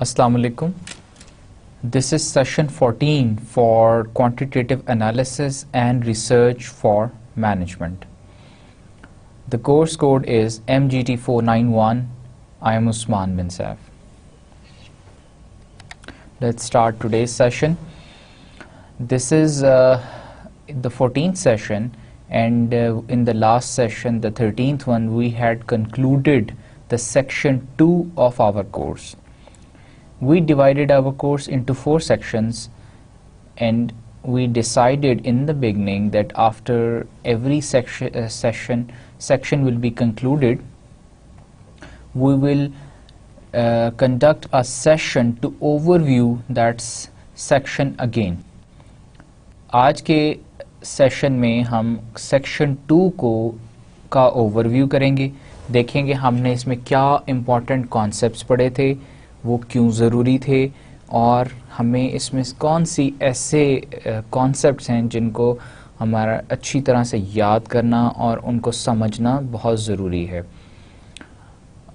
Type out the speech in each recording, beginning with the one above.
Assalamu alaikum. This is session 14 for quantitative analysis and research for management. The course code is MGT491. I am Usman bin Saif. Let's start today's session. This is the 14th session, and in the last session, the 13th one, we had concluded the section 2 of our course. We divided our course into 4 sections, and we decided in the beginning that after every section will be concluded, we will conduct a session to overview that section again. आज के session में हम section 2 का overview करेंगे, देखेंगे हमने इसमें क्या इम्पोर्टेंट कॉन्सेप्ट्स पढ़े थे, वो क्यों ज़रूरी थे, और हमें इसमें कौन सी ऐसे कॉन्सेप्ट्स हैं जिनको हमारा अच्छी तरह से याद करना और उनको समझना बहुत ज़रूरी है।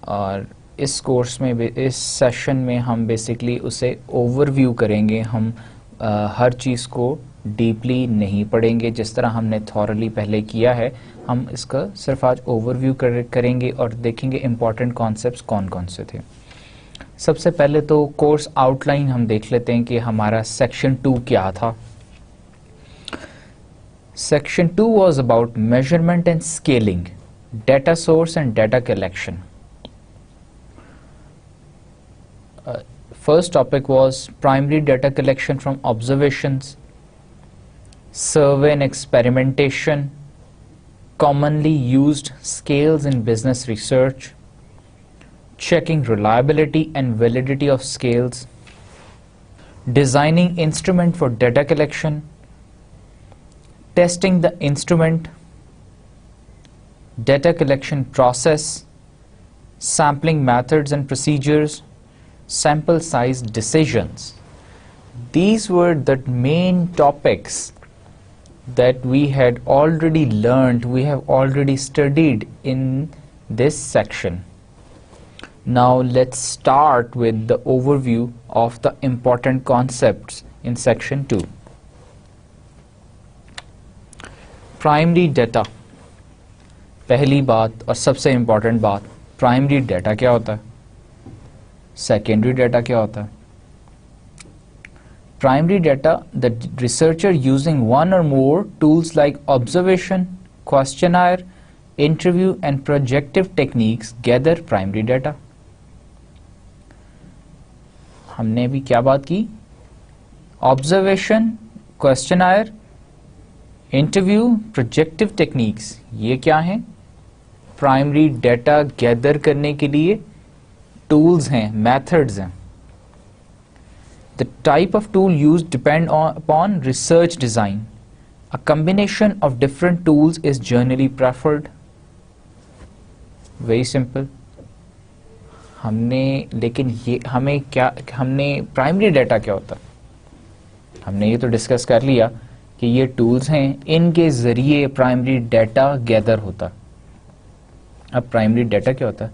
और इस कोर्स में इस सेशन में हम बेसिकली उसे ओवरव्यू करेंगे। हम हर चीज़ को डीपली नहीं पढ़ेंगे जिस तरह हमने थॉरली पहले किया है। हम इसका सिर्फ आज ओवरव्यू करेंगे और देखेंगे इम्पॉर्टेंट कॉन्सेप्ट्स कौन कौन से थे। सबसे पहले तो कोर्स आउटलाइन हम देख लेते हैं कि हमारा सेक्शन 2 क्या था। Section 2 was about measurement and scaling, data source and data collection. First topic was primary data collection from observations, survey and experimentation, commonly used scales in business research, checking reliability and validity of scales, designing instrument for data collection, testing the instrument, data collection process, sampling methods and procedures, sample size decisions. These were the main topics that we had already learned, we have already studied in this section. Now let's start with the overview of the important concepts in section 2. Primary data. पहली बात और सबसे important बात, primary data क्या होता है, secondary data क्या होता है। Primary data, the researcher using one or more tools like observation, questionnaire, interview and projective techniques gather primary data. हमने भी क्या बात की, observation, questionnaire, interview, projective techniques, ये क्या हैं, प्राइमरी डाटा गैदर करने के लिए टूल्स हैं, मेथड्स हैं। The type of tool used depend upon research design. A combination of different tools is generally preferred. Very simple. लेकिन ये हमने प्राइमरी डाटा क्या होता है, हमने ये तो डिस्कस कर लिया कि ये टूल्स हैं, इनके जरिए प्राइमरी डाटा गैदर होता। अब प्राइमरी डाटा क्या होता है,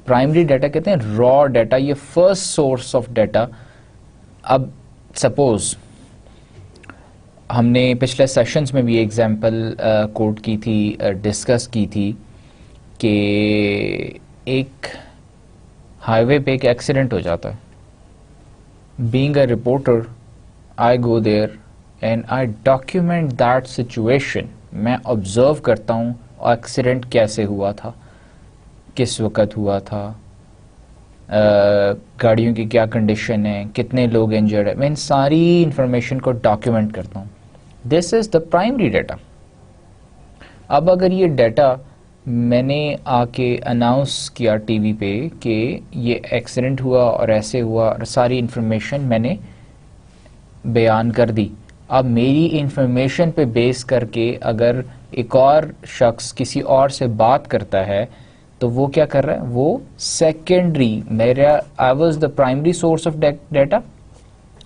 प्राइमरी डाटा कहते हैं रॉ डाटा, ये फर्स्ट सोर्स ऑफ डाटा। अब सपोज हमने पिछले सेशंस में भी एग्जांपल कोट की थी, डिस्कस की थी कि एक हाईवे पे एक एक्सीडेंट हो जाता है। Being a reporter, I go there and I document that situation. मैं ऑब्जर्व करता हूँ एक्सीडेंट कैसे हुआ था, किस वक़्त हुआ था, गाड़ियों की क्या कंडीशन है, कितने लोग इंजर्ड है, मैं इन सारी इंफॉर्मेशन को डॉक्यूमेंट करता हूँ। This is the primary data. अब अगर ये डाटा मैंने आके अनाउंस किया टीवी पे कि ये एक्सीडेंट हुआ और ऐसे हुआ और सारी इंफॉर्मेशन मैंने बयान कर दी, अब मेरी इंफॉर्मेशन पे बेस करके अगर एक और शख्स किसी और से बात करता है तो वो क्या कर रहा है, वो सेकेंडरी, मेरा I was the primary source of data.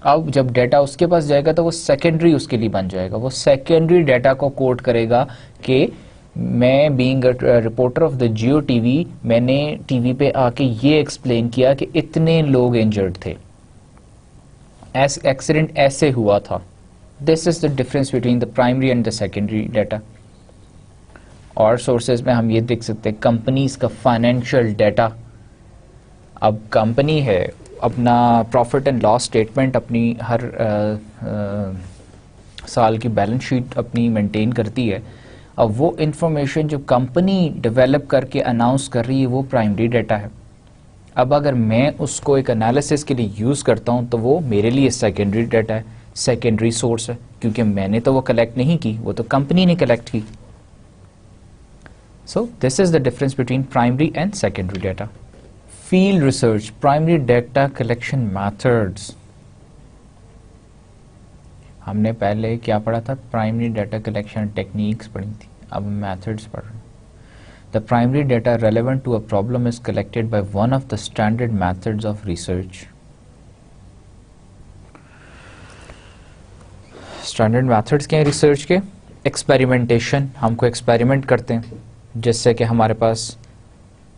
अब जब डाटा उसके पास जाएगा तो वो सेकेंडरी उसके लिए बन जाएगा, वो सेकेंडरी डाटा को कोट करेगा कि मैं being a reporter of the Jio TV, मैंने टीवी पे आके ये एक्सप्लेन किया कि इतने लोग इंजर्ड थे। एक्सीडेंट ऐसे हुआ था. This is the difference between the primary and the secondary data. और सोर्सेज में हम ये देख सकते हैं कंपनीज का फाइनेंशियल डाटा. अब कंपनी है अपना प्रॉफिट एंड लॉस स्टेटमेंट अपनी हर साल की बैलेंस शीट अपनी मेंटेन करती है. अब वो इंफॉर्मेशन जो कंपनी डेवलप करके अनाउंस कर रही है वो प्राइमरी डाटा है. अब अगर मैं उसको एक एनालिसिस के लिए यूज़ करता हूँ तो वो मेरे लिए सेकेंडरी डाटा है, सेकेंडरी सोर्स है, क्योंकि मैंने तो वो कलेक्ट नहीं की, वो तो कंपनी ने कलेक्ट की. So this is the difference between primary and secondary data. Field research, primary data collection methods. हमने पहले क्या पढ़ा था? प्राइमरी डाटा कलेक्शन टेक्निक्स पढ़ी थी, अब मेथड्स पढ़ रहे हैं. The primary data relevant to a problem is collected by one of the standard methods of research. Standard methods क्या है रिसर्च के? एक्सपेरिमेंटेशन, हमको एक्सपेरिमेंट करते हैं जिससे कि हमारे पास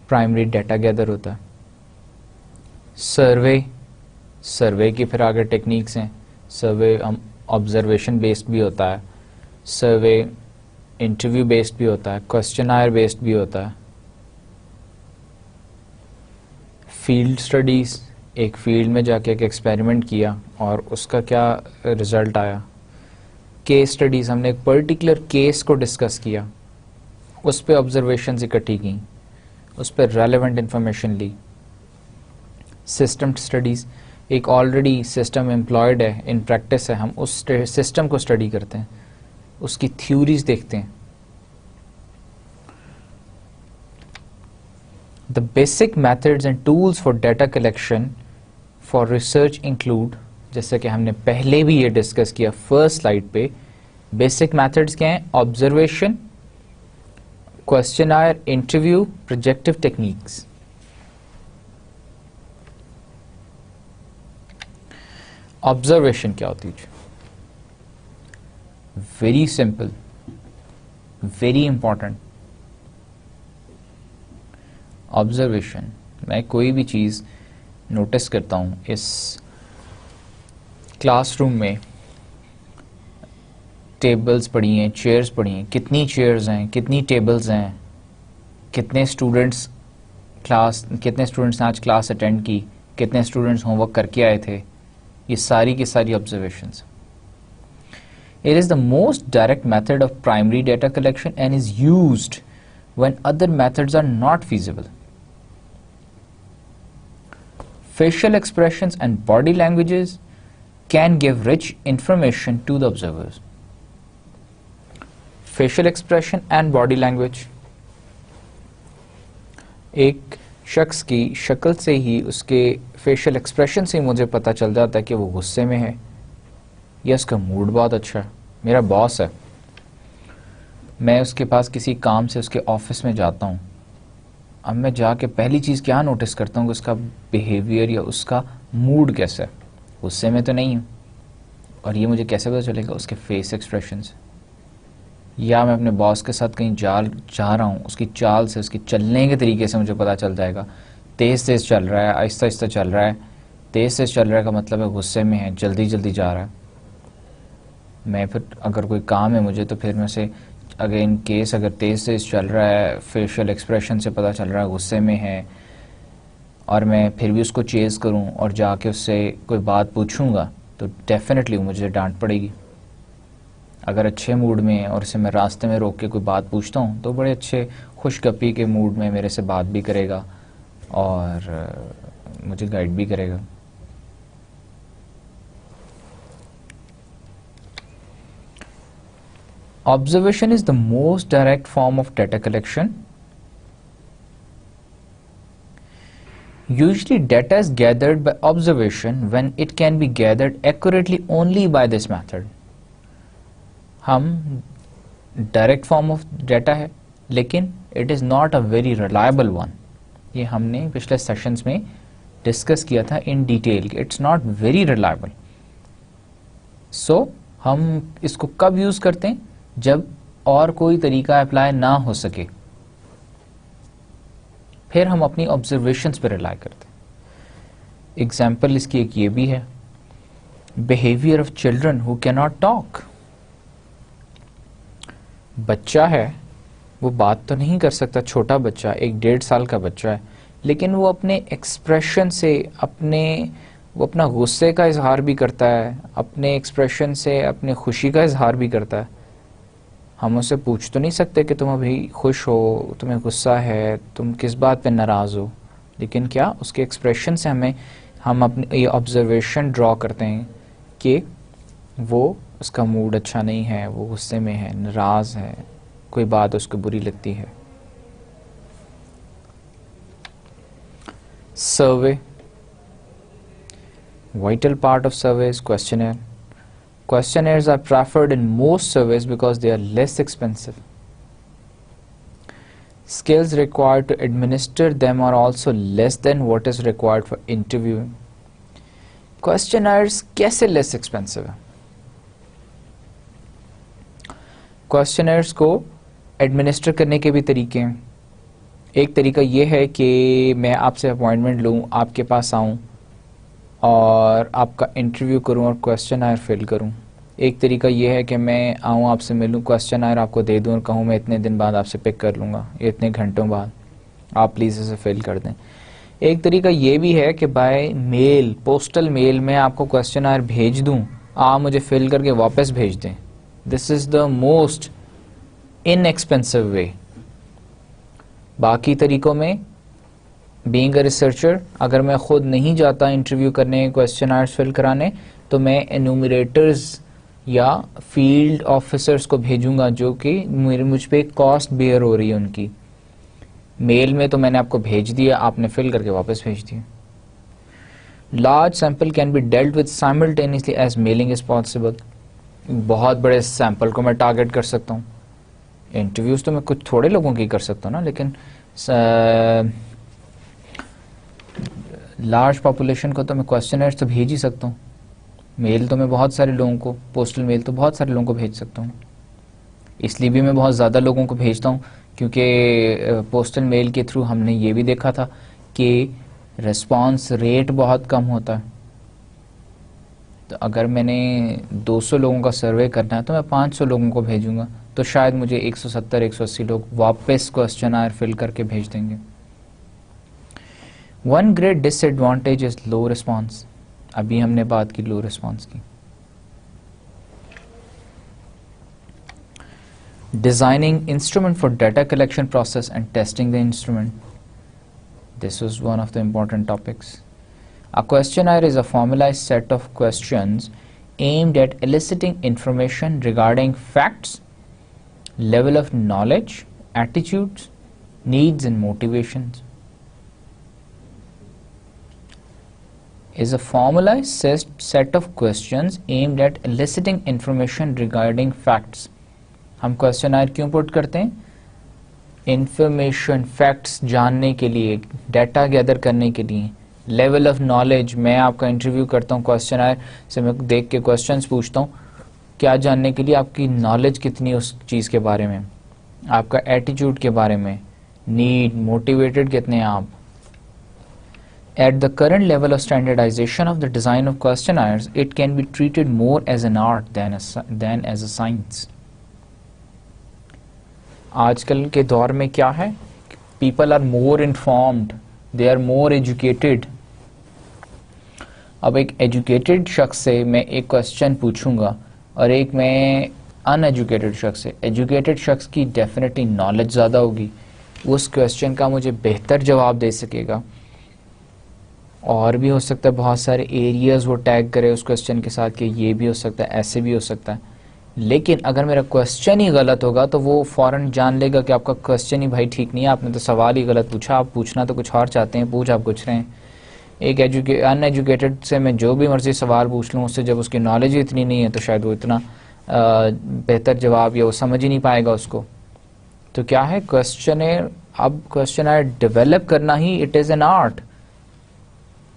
प्राइमरी डाटा गैदर होता है. सर्वे, सर्वे की फिर आगे टेक्निक्स हैं. सर्वे हम ऑब्जर्वेशन बेस्ड भी होता है, सर्वे इंटरव्यू बेस्ड भी होता है, क्वेश्चनायर बेस्ड भी होता है. फील्ड स्टडीज़, एक फील्ड में जाके एक एक्सपेरिमेंट किया और उसका क्या रिज़ल्ट आया. केस स्टडीज़, हमने एक पर्टिकुलर केस को डिस्कस किया, उस पर ऑब्जर्वेशंस इकट्ठी की, उस पर रेलेवेंट इंफॉर्मेशन ली. सिस्टम स्टडीज़, एक ऑलरेडी सिस्टम एम्प्लॉयड है, इन प्रैक्टिस है, हम उस सिस्टम को स्टडी करते हैं, उसकी थ्योरीज देखते हैं. The basic methods and tools for data collection for research include, जैसे कि हमने पहले भी ये डिस्कस किया फर्स्ट स्लाइड पे. बेसिक मेथड्स क्या हैं? Observation, questionnaire, interview, projective techniques. Observation क्या होती है? Very simple, very important. Observation, मैं कोई भी चीज़ नोटिस करता हूँ. इस क्लासरूम में टेबल्स पड़ी हैं, चेयर्स पड़ी हैं, कितनी चेयर्स हैं, कितनी टेबल्स हैं, कितने स्टूडेंट्स ने आज क्लास अटेंड की, कितने स्टूडेंट्स होमवर्क करके आए थे, ये सारी की सारी observations. It is the most direct method of primary data collection and is used when other methods are not feasible. Facial expressions and body languages can give rich information to the observers. Facial expression and body language. एक शख्स की शक्ल से ही, उसके facial expression से ही मुझे पता चल जाता है कि वो गुस्से में है या उसका मूड बहुत अच्छा है. मेरा बॉस है, मैं उसके पास किसी काम से उसके ऑफिस में जाता हूँ. अब मैं जाके पहली चीज़ क्या नोटिस करता हूँ कि उसका बिहेवियर या उसका मूड कैसा है. गुस्से में तो नहीं हूँ, और ये मुझे कैसे पता चलेगा? उसके फेस एक्सप्रेशन से. या मैं अपने बॉस के साथ कहीं जा रहा हूँ, उसकी चाल से, उसके चलने के तरीके से मुझे पता चल जाएगा. तेज़ तेज़ चल रहा है, आहिस्ता आहिस्ता चल रहा है. तेज़ तेज़ चल रहा है का मतलब है गुस्से में है, जल्दी जल्दी जा रहा है. मैं फिर अगर कोई काम है मुझे, तो फिर मैं से अगर इन केस अगर तेज़ तेज़ चल रहा है, फेशियल एक्सप्रेशन से पता चल रहा है गुस्से में है, और मैं फिर भी उसको चेज़ करूं और जाके उससे कोई बात पूछूंगा, तो डेफिनेटली मुझे डांट पड़ेगी. अगर अच्छे मूड में है और उसे मैं रास्ते में रोक के कोई बात पूछता हूं, तो बड़े अच्छे खुशगपी के मूड में मेरे से बात भी करेगा और मुझे गाइड भी करेगा. Observation is the most direct form of data collection. Usually data is gathered by observation when it can be gathered accurately only by this method. हम direct form of data है, लेकिन it is not a very reliable one. ये हमने पिछले sessions में discuss किया था in detail. It's not very reliable. So हम इसको कब यूज़ करते हैं? जब और कोई तरीका अप्लाई ना हो सके, फिर हम अपनी ऑब्जर्वेशंस पर रिलाई करते हैं. एग्जाम्पल इसकी एक ये भी है. behavior of children who cannot talk. बच्चा है, वो बात तो नहीं कर सकता, छोटा बच्चा, 1-1.5 साल का बच्चा है, लेकिन वो अपने एक्सप्रेशन से वो अपना गुस्से का इजहार भी करता है, अपने एक्सप्रेशन से अपनी खुशी का इजहार भी करता है। हम उससे पूछ तो नहीं सकते कि तुम अभी खुश हो, तुम्हें गुस्सा है, तुम किस बात पे नाराज़ हो, लेकिन क्या उसके एक्सप्रेशन से हम अपनी ये ऑब्जर्वेशन ड्रॉ करते हैं कि वो उसका मूड अच्छा नहीं है, वो गुस्से में है, नाराज़ है, कोई बात उसको बुरी लगती है। सर्वे, vital part of survey is questionnaire. Questionnaires are preferred in most surveys because they are less expensive. Skills required to administer them are also less than what is required for interviewing. Questionnaires कैसे less expensive है? Questionnaires को administer करने के भी तरीके हैं। एक तरीका ये है कि मैं आपसे अपॉइंटमेंट लूँ, आपके पास आऊँ और आपका इंटरव्यू करूं और क्वेश्चन आयर फिल करूं। एक तरीका ये है कि मैं आऊं, आपसे मिलूं, क्वेश्चन आयर आपको दे दूं और कहूं मैं इतने दिन बाद आपसे पिक कर लूँगा, इतने घंटों बाद, आप प्लीज़ इसे फिल कर दें। एक तरीका ये भी है कि बाय मेल, पोस्टल मेल में आपको क्वेश्चन आयर भेज दूं, आप मुझे फिल करके वापस भेज दें। This is the most inexpensive way. बाकी तरीक़ों में बीइंग अ रिसर्चर, अगर मैं ख़ुद नहीं जाता इंटरव्यू करने, क्वेश्चन आयर्स फिल कराने, तो मैं एनुमरेटर्स या फील्ड ऑफिसर्स को भेजूंगा जो कि मुझ पे कॉस्ट बेयर हो रही है उनकी। मेल में तो मैंने आपको भेज दिया, आपने फिल करके वापस भेज दिया। Large sample can be dealt with simultaneously as mailing is possible. बहुत बड़े सैम्पल को मैं टारगेट कर सकता हूँ। इंटरव्यूज़ तो मैं कुछ थोड़े लोगों की कर सकता हूँ ना, लेकिन लार्ज पॉपुलेशन को तो मैं क्वेश्चनर्स तो भेज ही सकता हूँ। मेल तो मैं बहुत सारे लोगों को, पोस्टल मेल तो बहुत सारे लोगों को भेज सकता हूँ। इसलिए भी मैं बहुत ज़्यादा लोगों को भेजता हूँ क्योंकि पोस्टल मेल के थ्रू हमने ये भी देखा था कि रिस्पांस रेट बहुत कम होता है। तो अगर मैंने 200 लोगों का सर्वे करना है तो मैं 500 लोगों को भेजूंगा, तो शायद मुझे 170-180 लोग वापस क्वेश्चन आयर फिल करके भेज देंगे। One great disadvantage is low response. अभी हमने बात की लो रिस्पांस की। Designing instrument for data collection process and testing the instrument, this was one of the important topics. A questionnaire is a formalized set of questions aimed at eliciting information regarding facts, level of knowledge, attitudes, needs and motivations. Is a formalized set of questions aimed at eliciting information regarding facts. हम questionnaire क्यों put करते हैं? Information, facts जानने के लिए, data gather करने के लिए। लेवल ऑफ नॉलेज, मैं आपका इंटरव्यू करता हूँ, क्वेश्चनायर से मैं देख के क्वेश्चंस पूछता हूँ, क्या जानने के लिए? आपकी नॉलेज कितनी उस चीज़ के बारे में, आपका एटीट्यूड के बारे में, नीड, मोटिवेटेड कितने हैं आप। At the current level of standardization of the design of questionnaires, it can be treated more as an art than as a science. आजकल के दौर में क्या है? People are more informed, they are more educated. अब एक educated शख्स से मैं एक क्वेश्चन पूछूंगा और एक मैं अनएजुकेटेड शख्स से, एजुकेटेड शख्स की डेफिनेटली नॉलेज ज़्यादा होगी, उस क्वेश्चन का मुझे बेहतर जवाब दे सकेगा। और भी हो सकता है बहुत सारे एरियाज़ वो टैग करे उस क्वेश्चन के साथ कि ये भी हो सकता है, ऐसे भी हो सकता है। लेकिन अगर मेरा क्वेश्चन ही गलत होगा तो वो फ़ौरन जान लेगा कि आपका क्वेश्चन ही भाई ठीक नहीं है, आपने तो सवाल ही गलत पूछा, आप पूछना तो कुछ और चाहते हैं, पूछ आप कुछ रहे हैं। एक अनएजुकेटेड से मैं जो भी मर्ज़ी सवाल पूछ लूँ, उससे जब उसकी नॉलेज ही इतनी नहीं है तो शायद वो इतना बेहतर जवाब या वो समझ ही नहीं पाएगा उसको। तो क्या है क्वेश्चनर, अब क्वेश्चनर डेवलप करना ही, it is an art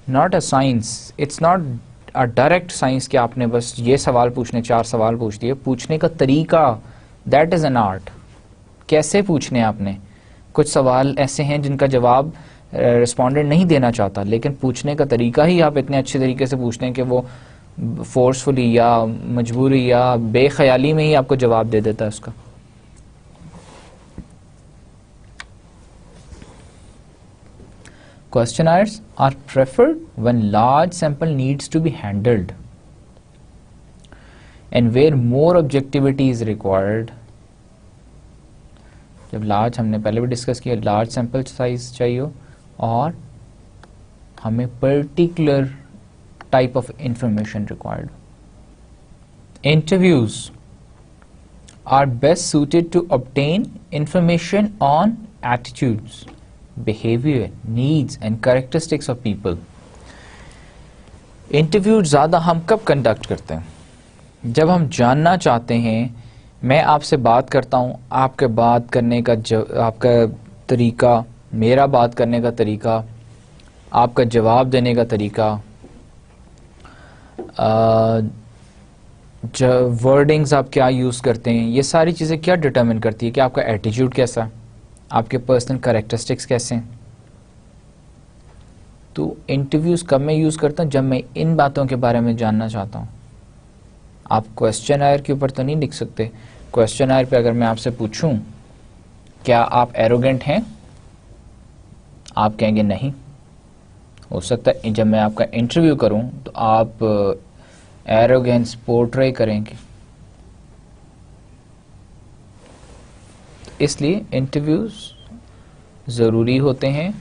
not a science. It's not a direct science कि आपने बस ये सवाल पूछने, 4 सवाल पूछ दिए। पूछने का तरीका, दैट इज़ एन आर्ट। कैसे पूछने आपने? कुछ सवाल ऐसे हैं जिनका जवाब रिस्पोंडेंट नहीं देना चाहता, लेकिन पूछने का तरीका ही आप इतने अच्छे तरीके से पूछते हैं कि वो फोर्सफुली या मजबूरी या बेख्याली में ही आपको जवाब दे देता है उसका। Questionnaires are preferred when large sample needs to be handled and where more objectivity is required। जब लार्ज, हमने पहले भी डिस्कस किया, लार्ज सैंपल साइज चाहिए हो और हमें particular type of information required. Interviews are best suited to obtain information on attitudes, behavior, needs and characteristics of people। Interview ज़्यादा हम कब कंडक्ट करते हैं? जब हम जानना चाहते हैं, मैं आपसे बात करता हूँ, आपके बात करने का आपका तरीका, मेरा बात करने का तरीका, आपका जवाब देने का तरीका, वर्डिंग्स आप क्या यूज़ करते हैं, ये सारी चीज़ें क्या डिटरमिन करती है कि आपका एटीट्यूड कैसा है, आपके पर्सनल कैरेक्टरिस्टिक्स कैसे हैं। तो इंटरव्यूज़ कब मैं यूज़ करता हूँ? जब मैं इन बातों के बारे में जानना चाहता हूँ। आप क्वेश्चनर के ऊपर तो नहीं लिख सकते। क्वेश्चनर पे अगर मैं आपसे पूछूं क्या आप एरोगेंट हैं, आप कहेंगे नहीं। हो सकता है जब मैं आपका इंटरव्यू करूं तो आप एरोगेंस पोर्ट्रे करेंगे। इसलिए इंटरव्यूज ज़रूरी होते हैं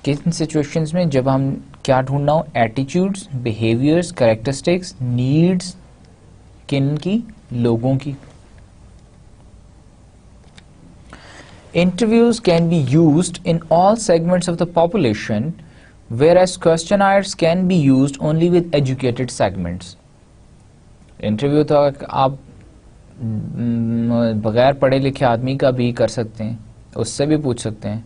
किन सिचुएशंस में? जब हम क्या ढूंढना हो, एटीट्यूड्स, बिहेवियर्स, कैरेक्टरिस्टिक्स, नीड्स किन की? लोगों की। Interviews can be used in all segments of the population, whereas questionnaires can be used only with educated segments। Interview तो आप बगैर पढ़े लिखे आदमी का भी कर सकते हैं, उससे भी पूछ सकते हैं।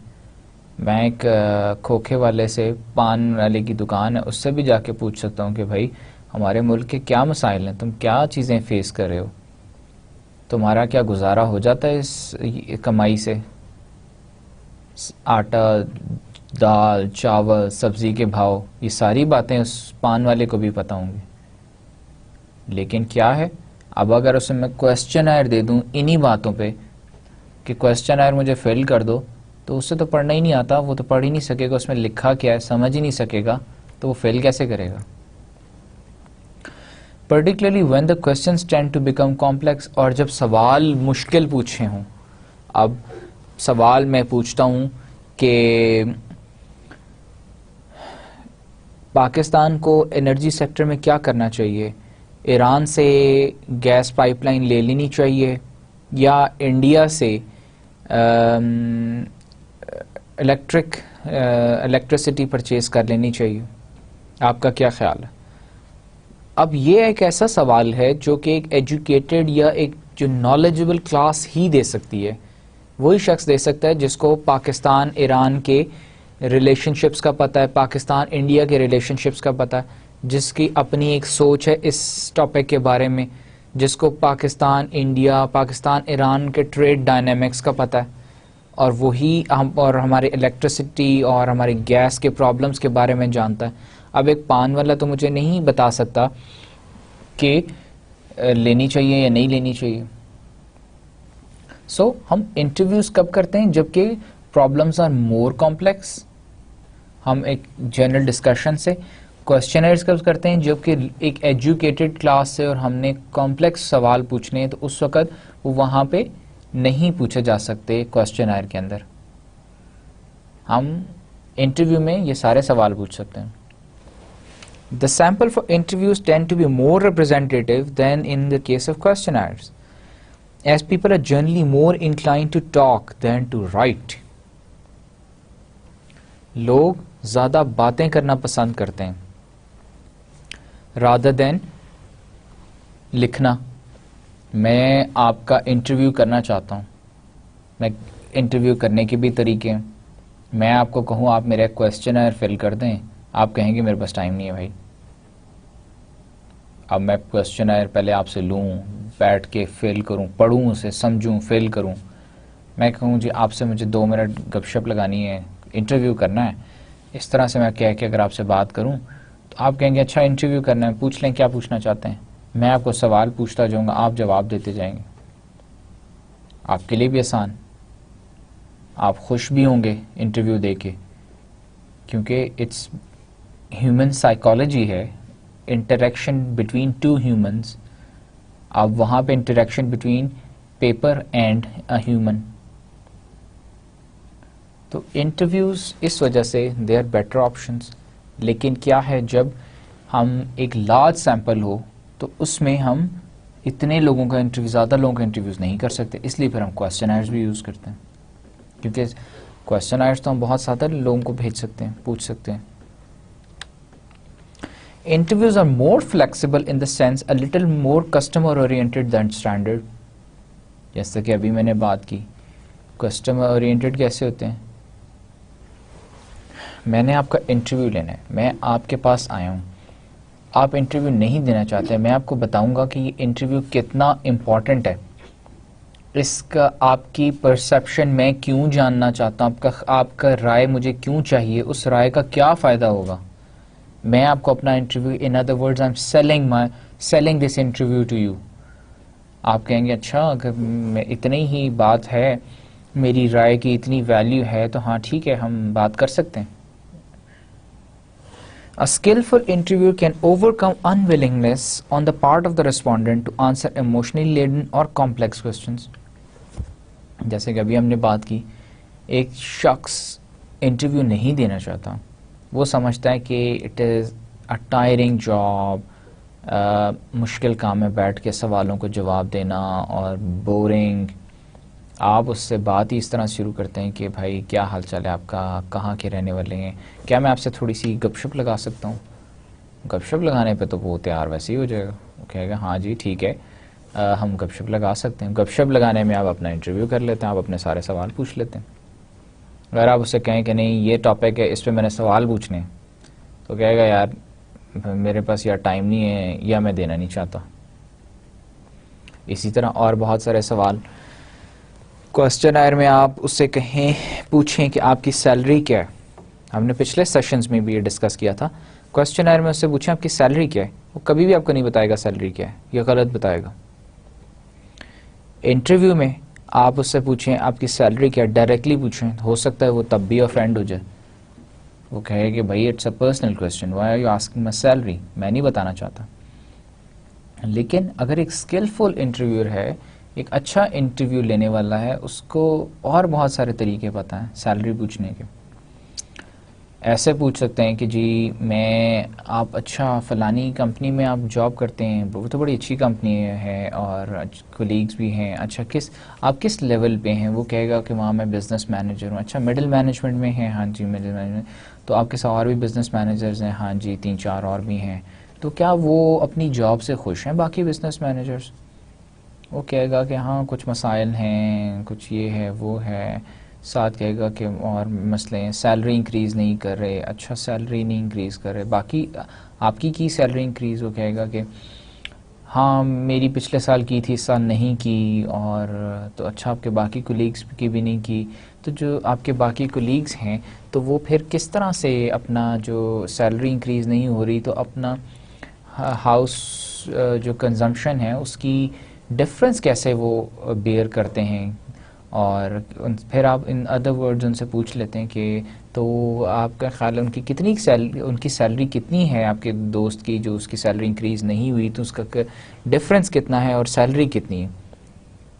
मैं एक खोखे वाले से, पान वाले की दुकान है, उससे भी जाके पूछ सकता हूँ कि भाई हमारे मुल्क के क्या मसाइल हैं, तुम क्या चीज़ें फेस कर रहे हो, तुम्हारा क्या गुजारा हो जाता है इस कमाई से? आटा, दाल, चावल, सब्ज़ी के भाव, ये सारी बातें उस पान वाले को भी पता होंगी। लेकिन क्या है, अब अगर उसे मैं क्वेश्चनर दे दूं इन्हीं बातों पे कि क्वेश्चनर मुझे फिल कर दो, तो उससे तो पढ़ना ही नहीं आता, वो तो पढ़ ही नहीं सकेगा, उसमें लिखा क्या है समझ ही नहीं सकेगा, तो वो फिल कैसे करेगा? Particularly when the questions tend to become complex, और जब सवाल मुश्किल पूछे हों। अब सवाल मैं पूछता हूँ कि पाकिस्तान को एनर्जी सेक्टर में क्या करना चाहिए, ईरान से गैस पाइपलाइन ले लेनी चाहिए या इंडिया से इलेक्ट्रिसिटी परचेज कर लेनी चाहिए, आपका क्या ख्याल है? अब ये एक ऐसा सवाल है जो कि एक एजुकेटेड या एक जो नॉलेजेबल क्लास ही दे सकती है। वही शख्स दे सकता है जिसको पाकिस्तान ईरान के रिलेशनशिप्स का पता है, पाकिस्तान इंडिया के रिलेशनशिप्स का पता है, जिसकी अपनी एक सोच है इस टॉपिक के बारे में, जिसको पाकिस्तान इंडिया, पाकिस्तान ईरान के ट्रेड डायनामिक्स का पता है, और वही हम और हमारे इलेक्ट्रिसिटी और हमारे गैस के प्रॉब्लम्स के बारे में जानता है। अब एक पान वाला तो मुझे नहीं बता सकता कि लेनी चाहिए या नहीं लेनी चाहिए। सो हम इंटरव्यूज कब करते हैं? जबकि प्रॉब्लम्स आर मोर कॉम्प्लेक्स। हम एक जनरल डिस्कशन से। क्वेश्चनर्स कब करते हैं? जबकि एक एजुकेटेड क्लास से और हमने कॉम्प्लेक्स सवाल पूछने हैं, तो उस वक़्त वो वहाँ पे नहीं पूछे जा सकते। क्वेश्चनर के अंदर हम इंटरव्यू में ये सारे सवाल पूछ सकते हैं। The sample for interviews tend to be more representative than in the case of questionnaires, as people are generally more inclined to talk than to write। लोग ज़्यादा बातें करना पसंद करते हैं rather than लिखना। मैं आपका इंटरव्यू करना चाहता हूँ, मैं इंटरव्यू करने के भी तरीके हैं। मैं आपको कहूँ आप मेरा क्वेश्चनर फिल कर दें, आप कहेंगे मेरे पास टाइम नहीं है भाई। अब मैं क्वेश्चनर पहले आपसे लूँ, बैठ के फिल करूँ, पढ़ूँ उसे, समझूँ, फिल करूँ। मैं कहूँ जी आपसे मुझे 2 मिनट गपशप लगानी है, इंटरव्यू करना है, इस तरह से मैं कह के अगर आपसे बात करूँ तो आप कहेंगे अच्छा इंटरव्यू करना है, पूछ लें क्या पूछना चाहते हैं, मैं आपको सवाल पूछता जाऊंगा, आप जवाब देते जाएंगे, आपके लिए भी आसान, आप खुश भी होंगे इंटरव्यू देके, क्योंकि इट्स ह्यूमन साइकोलॉजी है, इंटरेक्शन बिटवीन टू ह्यूमंस, अब वहाँ पे interaction between paper and a human. तो इंटरव्यूज़ इस वजह से दे आर बेटर ऑप्शंस। लेकिन क्या है, जब हम एक लार्ज सैंपल हो तो उसमें हम इतने लोगों का इंटरव्यू, ज़्यादा लोगों का इंटरव्यूज़ नहीं कर सकते, इसलिए फिर हम क्वेश्चनर्स भी यूज़ करते हैं, क्योंकि क्वेश्चनर्स तो हम बहुत ज़्यादा लोगों को भेज सकते हैं, पूछ सकते हैं। Interviews are more flexible in the sense a little more customer oriented than standard। जैसा कि अभी मैंने बात की, कस्टमर ओरिएंटेड कैसे होते हैं, मैंने आपका इंटरव्यू लेना है, मैं आपके पास आया हूँ, आप इंटरव्यू नहीं देना चाहते, मैं आपको बताऊंगा कि ये इंटरव्यू कितना इम्पॉर्टेंट है, इसका आपकी परसेप्शन मैं क्यों जानना चाहता हूँ, आपका राय मुझे क्यों चाहिए, उस राय का क्या फ़ायदा होगा, मैं आपको अपना interview, in other words I am selling this interview to you. आप कहेंगे अच्छा अगर मैं इतनी ही बात है, मेरी राय की इतनी वैल्यू है, तो हाँ ठीक है, हम बात कर सकते हैं। A skillful interviewer can overcome unwillingness on the part of the respondent to answer emotionally laden or complex questions। जैसे कि अभी हमने बात की, एक शख्स इंटरव्यू नहीं देना चाहता, वो समझता है कि it is a tiring job, मुश्किल काम है बैठ के सवालों को जवाब देना और बोरिंग। आप उससे बात ही इस तरह शुरू करते हैं कि भाई क्या हाल चाल है आपका, कहाँ के रहने वाले हैं, क्या मैं आपसे थोड़ी सी गपशप लगा सकता हूँ। गपशप लगाने पे तो वो तैयार वैसे ही हो जाएगा, वो कहेगा हाँ जी ठीक है, हम गपशप लगा सकते हैं। गपशप लगाने में आप अपना इंटरव्यू कर लेते हैं, आप अपने सारे सवाल पूछ लेते हैं। अगर आप उससे कहें कि नहीं ये टॉपिक है, इस पर मैंने सवाल पूछने हैं, तो कहेगा यार मेरे पास या टाइम नहीं है या मैं देना नहीं चाहता। इसी तरह और बहुत सारे सवाल क्वेश्चनर में आप उससे कहें, पूछें कि आपकी सैलरी क्या है, हमने पिछले सेशंस में भी ये डिस्कस किया था, क्वेश्चनर में उससे पूछें आपकी सैलरी क्या है, वो कभी भी आपको नहीं बताएगा सैलरी क्या है, ये गलत बताएगा। इंटरव्यू में आप उससे पूछें आपकी सैलरी क्या है, डायरेक्टली पूछें, हो सकता है वो तब भी ऑफेंड हो जाए, वो कहे कि भाई it's a personal question, why are you asking my salary, मैं नहीं बताना चाहता। लेकिन अगर एक स्किलफुल इंटरव्यूअर है, एक अच्छा इंटरव्यू लेने वाला है, उसको और बहुत सारे तरीके पता हैं सैलरी पूछने के। ऐसे पूछ सकते हैं कि जी मैं, आप अच्छा फ़लानी कंपनी में आप जॉब करते हैं, वो तो बड़ी अच्छी कंपनी है और कोलीग्स भी हैं, अच्छा आप किस लेवल पे हैं, वो कहेगा कि वहाँ मैं बिज़नेस मैनेजर हूँ। अच्छा मिडिल मैनेजमेंट में हैं, हाँ जी मिडिल मैनेजमेंट, तो आपके साथ और भी बिज़नेस मैनेजर्स हैं, हाँ जी 3-4 और भी हैं, तो क्या वो अपनी जॉब से खुश हैं बाकी बिज़नेस मैनेजर्स। वो कहेगा कि हाँ कुछ मसाइल हैं, कुछ ये है वो है, साथ कहेगा कि और मसले हैं, सैलरी इंक्रीज़ नहीं कर रहे, अच्छा सैलरी नहीं इंक्रीज़ कर रहे, बाकी आपकी की सैलरी इंक्रीज़, वो कहेगा कि हाँ मेरी पिछले साल की थी, इस साल नहीं की, और तो अच्छा आपके बाकी कोलीग्स की भी नहीं की, तो जो आपके बाकी कोलीग्स हैं तो वो फिर किस तरह से अपना जो सैलरी इंक्रीज़ नहीं हो रही, तो अपना हाउस जो कंजम्पशन है उसकी डिफरेंस कैसे वो बेयर करते हैं। और फिर आप इन अदर वर्ड्स उनसे पूछ लेते हैं कि तो आपका ख्याल है उनकी सैलरी कितनी है, आपके दोस्त की जो उसकी सैलरी इंक्रीज़ नहीं हुई, तो उसका डिफरेंस कितना है और सैलरी कितनी है।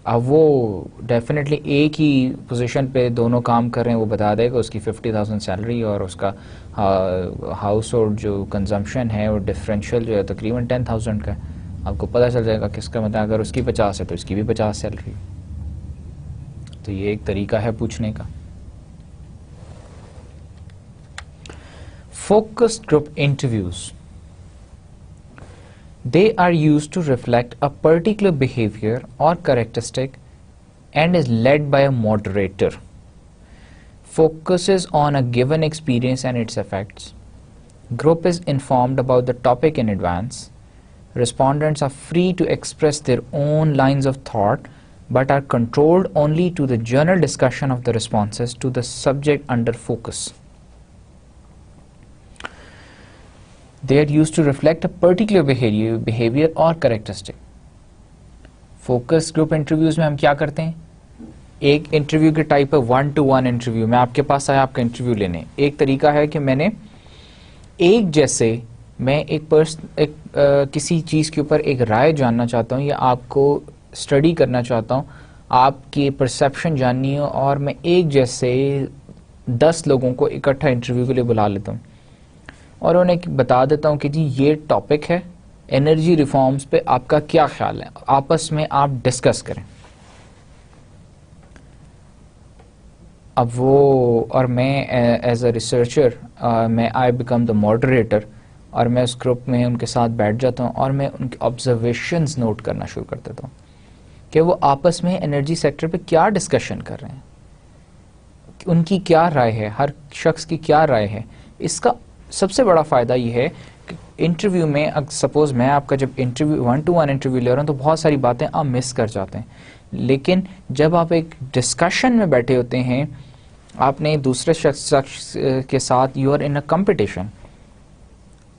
अब वो डेफिनेटली एक ही पोजीशन पे दोनों काम कर रहे हैं, वो बता देगा उसकी 50,000 सैलरी और उसका हाउस होल्ड जो कंजम्पशन है और डिफरेंशियल जो है तकरीबन 10,000 का है। आपको पता चल जाएगा किसका, मतलब अगर उसकी 50 है तो इसकी भी 50 सैलरी। तो ये एक तरीका है पूछने का। Focus group interviews, they are used to reflect a particular behavior or characteristic and is led by a moderator, focuses on a given experience and its effects. Group is informed about the topic in advance. Respondents are free to express their own lines of thought but are controlled only to the general discussion of the responses to the subject under focus. They are used to reflect a particular behavior or characteristic. Focus group interviews में हम क्या करते हैं, एक interview के type है 1-to-1 interview. मैं आपके पास आया आपका इंटरव्यू लेने, एक तरीका है कि मैंने एक जैसे मैं किसी चीज़ के ऊपर एक राय जानना चाहता हूँ या आपको स्टडी करना चाहता हूँ, आपकी परसेप्शन जाननी हो, और मैं एक जैसे 10 लोगों को इकट्ठा इंटरव्यू के लिए बुला लेता हूँ और उन्हें बता देता हूँ कि जी ये टॉपिक है, एनर्जी रिफॉर्म्स पे आपका क्या ख्याल है, आपस में आप डिस्कस करें। अब वो और मैं एज अ रिसर्चर मैं आई बिकम द मॉडरेटर और मैं उस ग्रुप में उनके साथ बैठ जाता हूँ और मैं उनके ऑब्जर्वेशंस नोट करना शुरू कर देता हूँ कि वो आपस में एनर्जी सेक्टर पे क्या डिस्कशन कर रहे हैं, उनकी क्या राय है, हर शख्स की क्या राय है। इसका सबसे बड़ा फ़ायदा ये है कि इंटरव्यू में सपोज़ मैं आपका जब इंटरव्यू 1-to-1 इंटरव्यू ले रहा हूँ तो बहुत सारी बातें आप मिस कर जाते हैं, लेकिन जब आप एक डिस्कशन में बैठे होते हैं, आपने दूसरे शख्स के साथ, you are in a competition,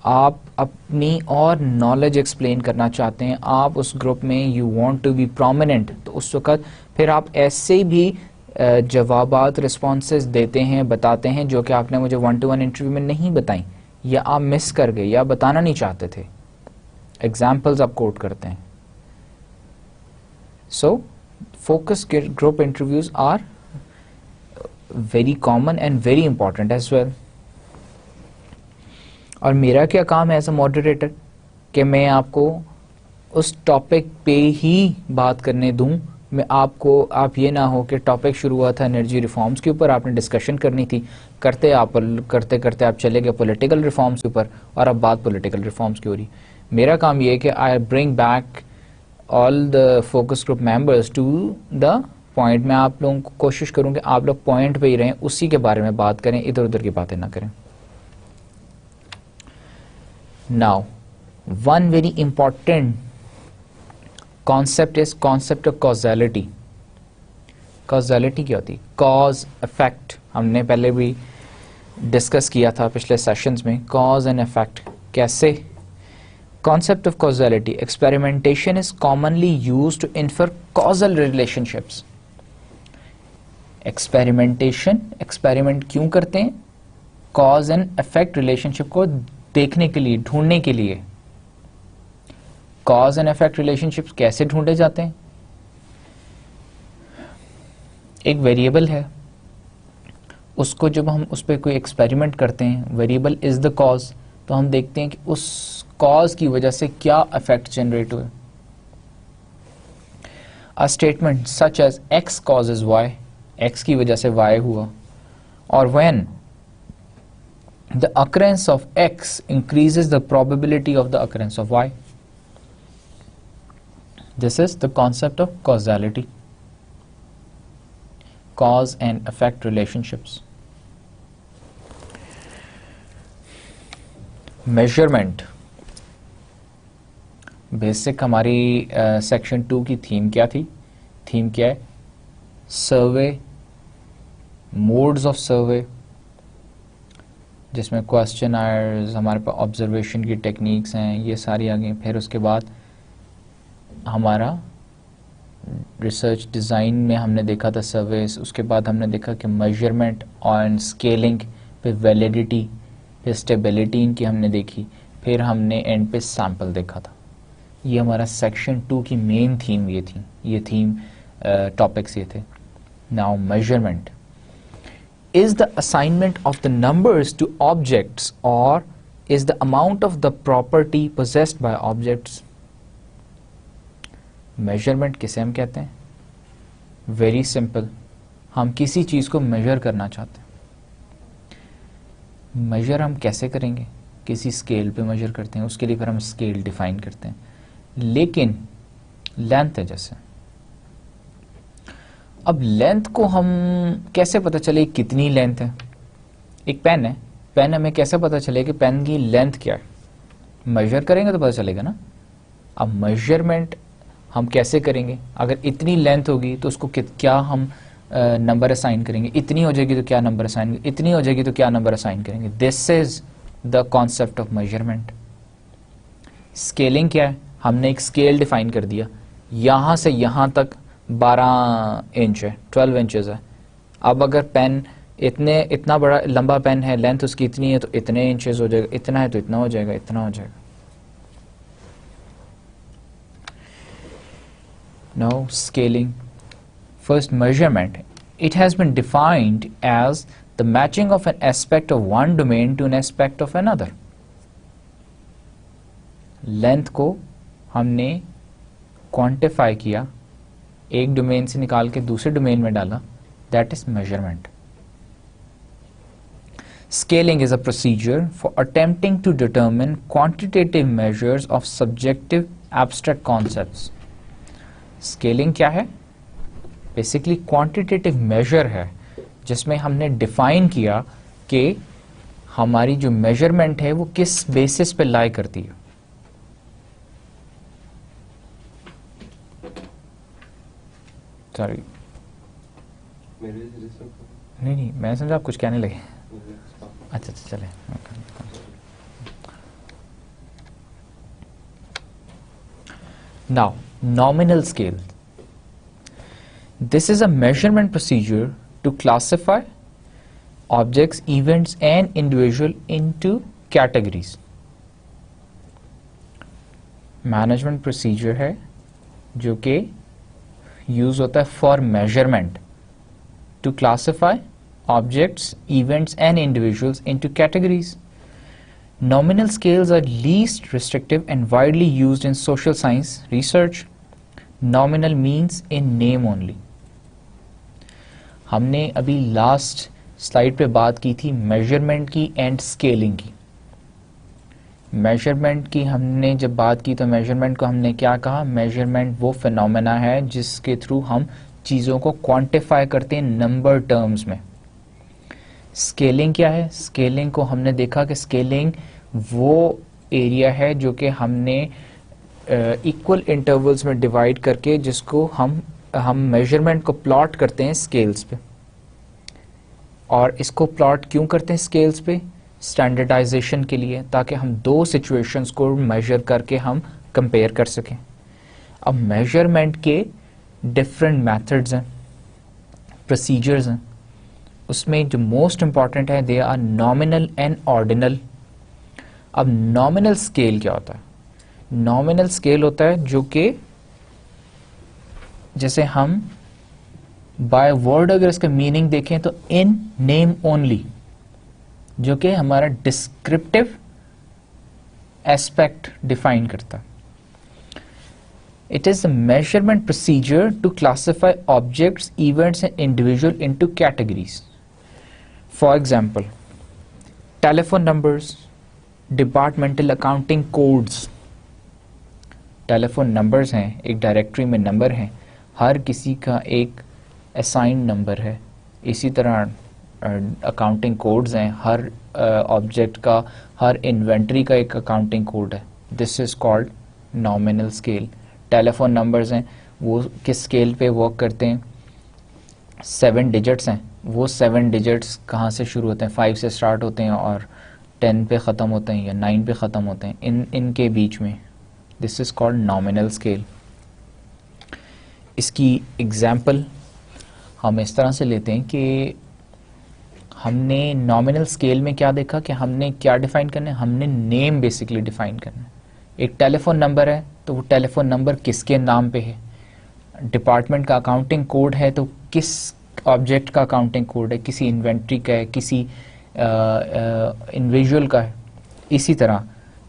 आप अपनी और नॉलेज एक्सप्लेन करना चाहते हैं, आप उस ग्रुप में you want to be prominent, तो उस वक़्त फिर आप ऐसे भी जवाबात रिस्पॉन्सेस देते हैं, बताते हैं जो कि आपने मुझे 1-to-1 इंटरव्यू में नहीं बताई या आप मिस कर गए या बताना नहीं चाहते थे। एग्जाम्पल्स आप कोट करते हैं। So focus group interviews are very common and very important as well. और मेरा क्या काम है एज अ मॉडरेटर कि मैं आपको उस टॉपिक पे ही बात करने दूं। मैं आपको, आप ये ना हो कि टॉपिक शुरू हुआ था एनर्जी रिफॉर्म्स के ऊपर, आपने डिस्कशन करनी थी, करते करते आप चले गए पॉलिटिकल रिफॉर्म्स के ऊपर और अब बात पॉलिटिकल रिफॉर्म्स की हो रही। मेरा काम ये है कि I bring back all the focus group members to the point. मैं आप लोगों को कोशिश करूँ कि आप लोग पॉइंट पे ही रहें, उसी के बारे में बात करें, इधर उधर की बातें ना करें। Now one very important concept is concept of causality. Causality क्या होती है? कॉज इफेक्ट, हमने पहले भी डिस्कस किया था पिछले सेशंस में, कॉज एंड इफेक्ट कैसे। Concept of causality, experimentation is commonly used to infer causal relationships. Experiment क्यों करते हैं? कॉज एंड इफेक्ट रिलेशनशिप को देखने के लिए, ढूंढने के लिए। कॉज एंड इफेक्ट रिलेशनशिप्स कैसे ढूंढे जाते हैं? एक वेरिएबल है, उसको जब हम उस पर कोई एक्सपेरिमेंट करते हैं, वेरिएबल इज द कॉज, तो हम देखते हैं कि उस कॉज की वजह से क्या इफेक्ट जनरेट हुए। A statement such as X causes Y, X की वजह से वाई हुआ, और when the occurrence of x increases the probability of the occurrence of y. This is the concept of causality, cause and effect relationships. Measurement, basic हमारी section 2 की theme क्या थी? Theme क्या है? सर्वे, मोड्स ऑफ सर्वे, जिसमें question Aires, हमारे पास observation की techniques हैं, ये सारी आ गई। फिर उसके बाद हमारा रिसर्च डिज़ाइन में हमने देखा था सर्वेस, उसके बाद हमने देखा कि मेजरमेंट और स्केलिंग पे वैलिडिटी, फिर स्टेबिलिटी इनकी हमने देखी, फिर हमने एंड पे सैम्पल देखा था। ये हमारा सेक्शन 2 की मेन थीम ये थी, ये थीम टॉपिक्स ये थे। Now measurement is the assignment of the numbers to objects or is the amount of the property possessed by objects. measurement किसे हम कहते हैं? very simple, हम किसी चीज़ को measure करना चाहते हैं। measure हम कैसे करेंगे? किसी स्केल पे measure करते हैं, उसके लिए फिर हम स्केल डिफाइन करते हैं। लेकिन लेंथ है, जैसे अब लेंथ को हम कैसे पता चले कितनी लेंथ है? एक पेन है, पेन हमें कैसे पता चले कि पेन की लेंथ क्या है? मेजर करेंगे तो पता चलेगा ना। अब मेजरमेंट हम कैसे करेंगे? अगर इतनी लेंथ होगी तो उसको क्या हम नंबर असाइन करेंगे, इतनी हो जाएगी तो क्या नंबर असाइन, इतनी हो जाएगी तो क्या नंबर असाइन करेंगे। This is the concept of measurement. Scaling क्या है? हमने एक स्केल डिफाइन कर दिया, यहाँ से यहाँ तक 12 इंच है, 12 इंचेस है। अब अगर पेन इतना बड़ा लंबा पेन है, लेंथ उसकी इतनी है तो इतने इंचेस हो जाएगा, इतना है तो इतना हो जाएगा, इतना हो जाएगा। Now scaling. First, measurement. It has been defined as the matching of an aspect of one domain to an aspect of another. Length को हमने quantify किया, एक डोमेन से निकाल के दूसरे डोमेन में डाला, that is measurement. Scaling is a procedure for attempting to determine quantitative measures of subjective abstract concepts. Scaling क्या है? बेसिकली क्वांटिटेटिव मेजर है जिसमें हमने डिफाइन किया कि हमारी जो मेजरमेंट है वो किस बेसिस पे लाई करती है। सॉरी, नहीं, मैं समझा आप कुछ कहने लगे। अच्छा चले। Now nominal scale. This is a measurement procedure to classify objects, events and individual into categories. Management procedure है जो कि यूज होता है for measurement to classify objects, events and individuals into categories. Nominal scales are least restrictive and widely used in social science research. Nominal means in name only. हमने अभी last slide पे बात की थी मेजरमेंट की and scaling की। Measurement की हमने जब बात की तो मेजरमेंट को हमने क्या कहा? मेजरमेंट वो फिनोमेना है जिसके थ्रू हम चीज़ों को क्वांटिफाई करते हैं नंबर टर्म्स में। स्केलिंग क्या है? स्केलिंग को हमने देखा कि स्केलिंग वो एरिया है जो कि हमने इक्वल इंटरवल्स में डिवाइड करके जिसको हम मेजरमेंट को प्लॉट करते हैं स्केल्स पे। और इसको प्लॉट क्यों करते हैं स्केल्स पे? स्टैंडर्डाइजेशन के लिए, ताकि हम दो सिचुएशंस को मेजर करके हम कंपेयर कर सकें। अब मेजरमेंट के डिफरेंट मेथड्स हैं, प्रोसीजर्स हैं। उसमें जो मोस्ट इंपॉर्टेंट है they are nominal and ordinal. अब नॉमिनल स्केल क्या होता है? नॉमिनल स्केल होता है जो कि जैसे हम बाय वर्ड अगर इसका मीनिंग देखें तो इन नेम ओनली, जो कि हमारा डिस्क्रिप्टिव एस्पेक्ट डिफाइन करता है। It is a measurement procedure to classify objects, events and individual into categories. For example, telephone numbers, departmental accounting codes. Telephone numbers हैं, एक डायरेक्टरी में नंबर हैं, हर किसी का एक असाइंड नंबर है। इसी तरह अकाउंटिंग कोड्स हैं, हर ऑब्जेक्ट का, हर इन्वेंट्री का एक अकाउंटिंग कोड है। This is called nominal scale. Telephone numbers हैं, वो किस स्केल पे वर्क करते हैं? 7 डिजिट्स हैं, वो 7 डिजिट्स कहाँ से शुरू होते हैं? 5 से स्टार्ट होते हैं और 10 पे ख़त्म होते हैं या 9 पे ख़त्म होते हैं, इनके बीच में। This is called nominal scale. इसकी एग्जाम्पल हम इस तरह से लेते हैं कि हमने नॉमिनल स्केल में क्या देखा कि हमने क्या डिफ़ाइन करना है? हमने नेम बेसिकली डिफ़ाइन करना है। एक टेलीफोन नंबर है तो वो टेलीफोन नंबर किसके नाम पे है? डिपार्टमेंट का अकाउंटिंग कोड है तो किस ऑब्जेक्ट का अकाउंटिंग कोड है? किसी इन्वेंट्री का है, किसी इंडिविजुअल का है। इसी तरह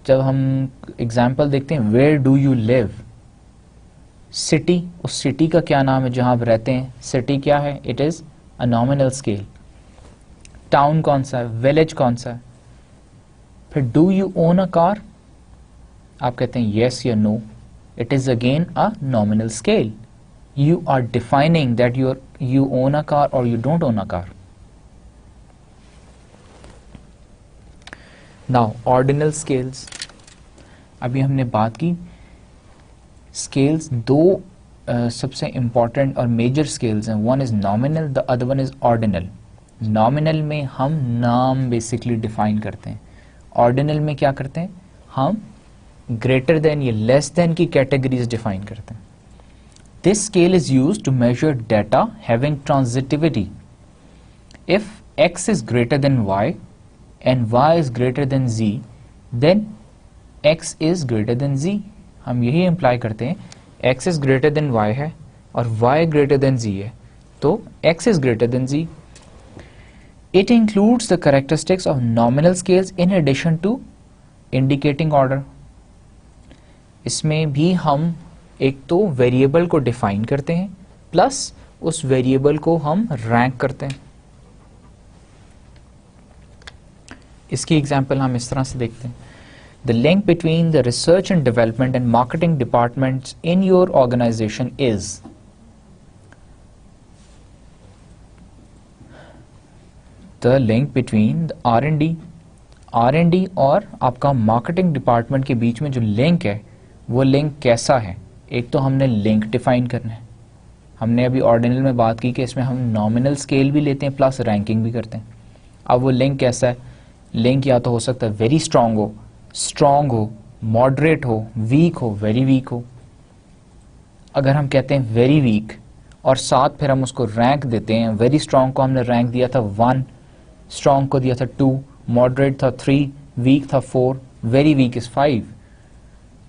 जब हम एग्जाम्पल देखते हैं, where do you live? City, उस सिटी का क्या नाम है जहां आप रहते हैं? सिटी क्या है? It is a nominal scale. Town कौन सा है? विलेज कौन सा है? फिर do you own a car? आप कहते हैं येस या no, it is again a nominal scale. You are defining that you own a car or you don't own a car. Now ordinal scales, अभी हमने बात की स्केल्स दो सबसे इंपॉर्टेंट और मेजर स्केल्स हैं। One is nominal, the other one is ordinal. Nominal में हम नाम बेसिकली डिफाइन करते हैं ऑर्डिनल में क्या करते हैं, हम ग्रेटर देन या लेस देन की कैटेगरीज डिफाइन करते हैं. This scale is used to measure data having transitivity. If x is greater than y and y is greater than z, then x is greater than z. हम यही imply करते हैं, x is greater than y है और y greater than z है, तो x is greater than z. It includes the characteristics of nominal scales in addition to indicating order. इसमें भी हम एक तो वेरिएबल को डिफाइन करते हैं प्लस उस वेरिएबल को हम रैंक करते हैं. इसकी एग्जाम्पल हम इस तरह से देखते हैं. The link between the research and development and marketing departments in your organization is. The link between R&D और आपका मार्केटिंग डिपार्टमेंट के बीच में जो लिंक है वो लिंक कैसा है. एक तो हमने लिंक डिफाइन करना है. हमने अभी ऑर्डिनल में बात की कि इसमें हम नॉमिनल स्केल भी लेते हैं प्लस रैंकिंग भी करते हैं. अब वो लिंक कैसा है, लिंक या तो हो सकता है वेरी स्ट्रॉन्ग हो, मॉडरेट हो, वीक हो, वेरी वीक हो. अगर हम कहते हैं वेरी वीक और साथ फिर हम उसको रैंक देते हैं, वेरी स्ट्रॉन्ग को हमने रैंक दिया था 1, स्ट्रॉन्ग को दिया था 2, मॉडरेट था 3, वीक था 4, वेरी वीक इज 5.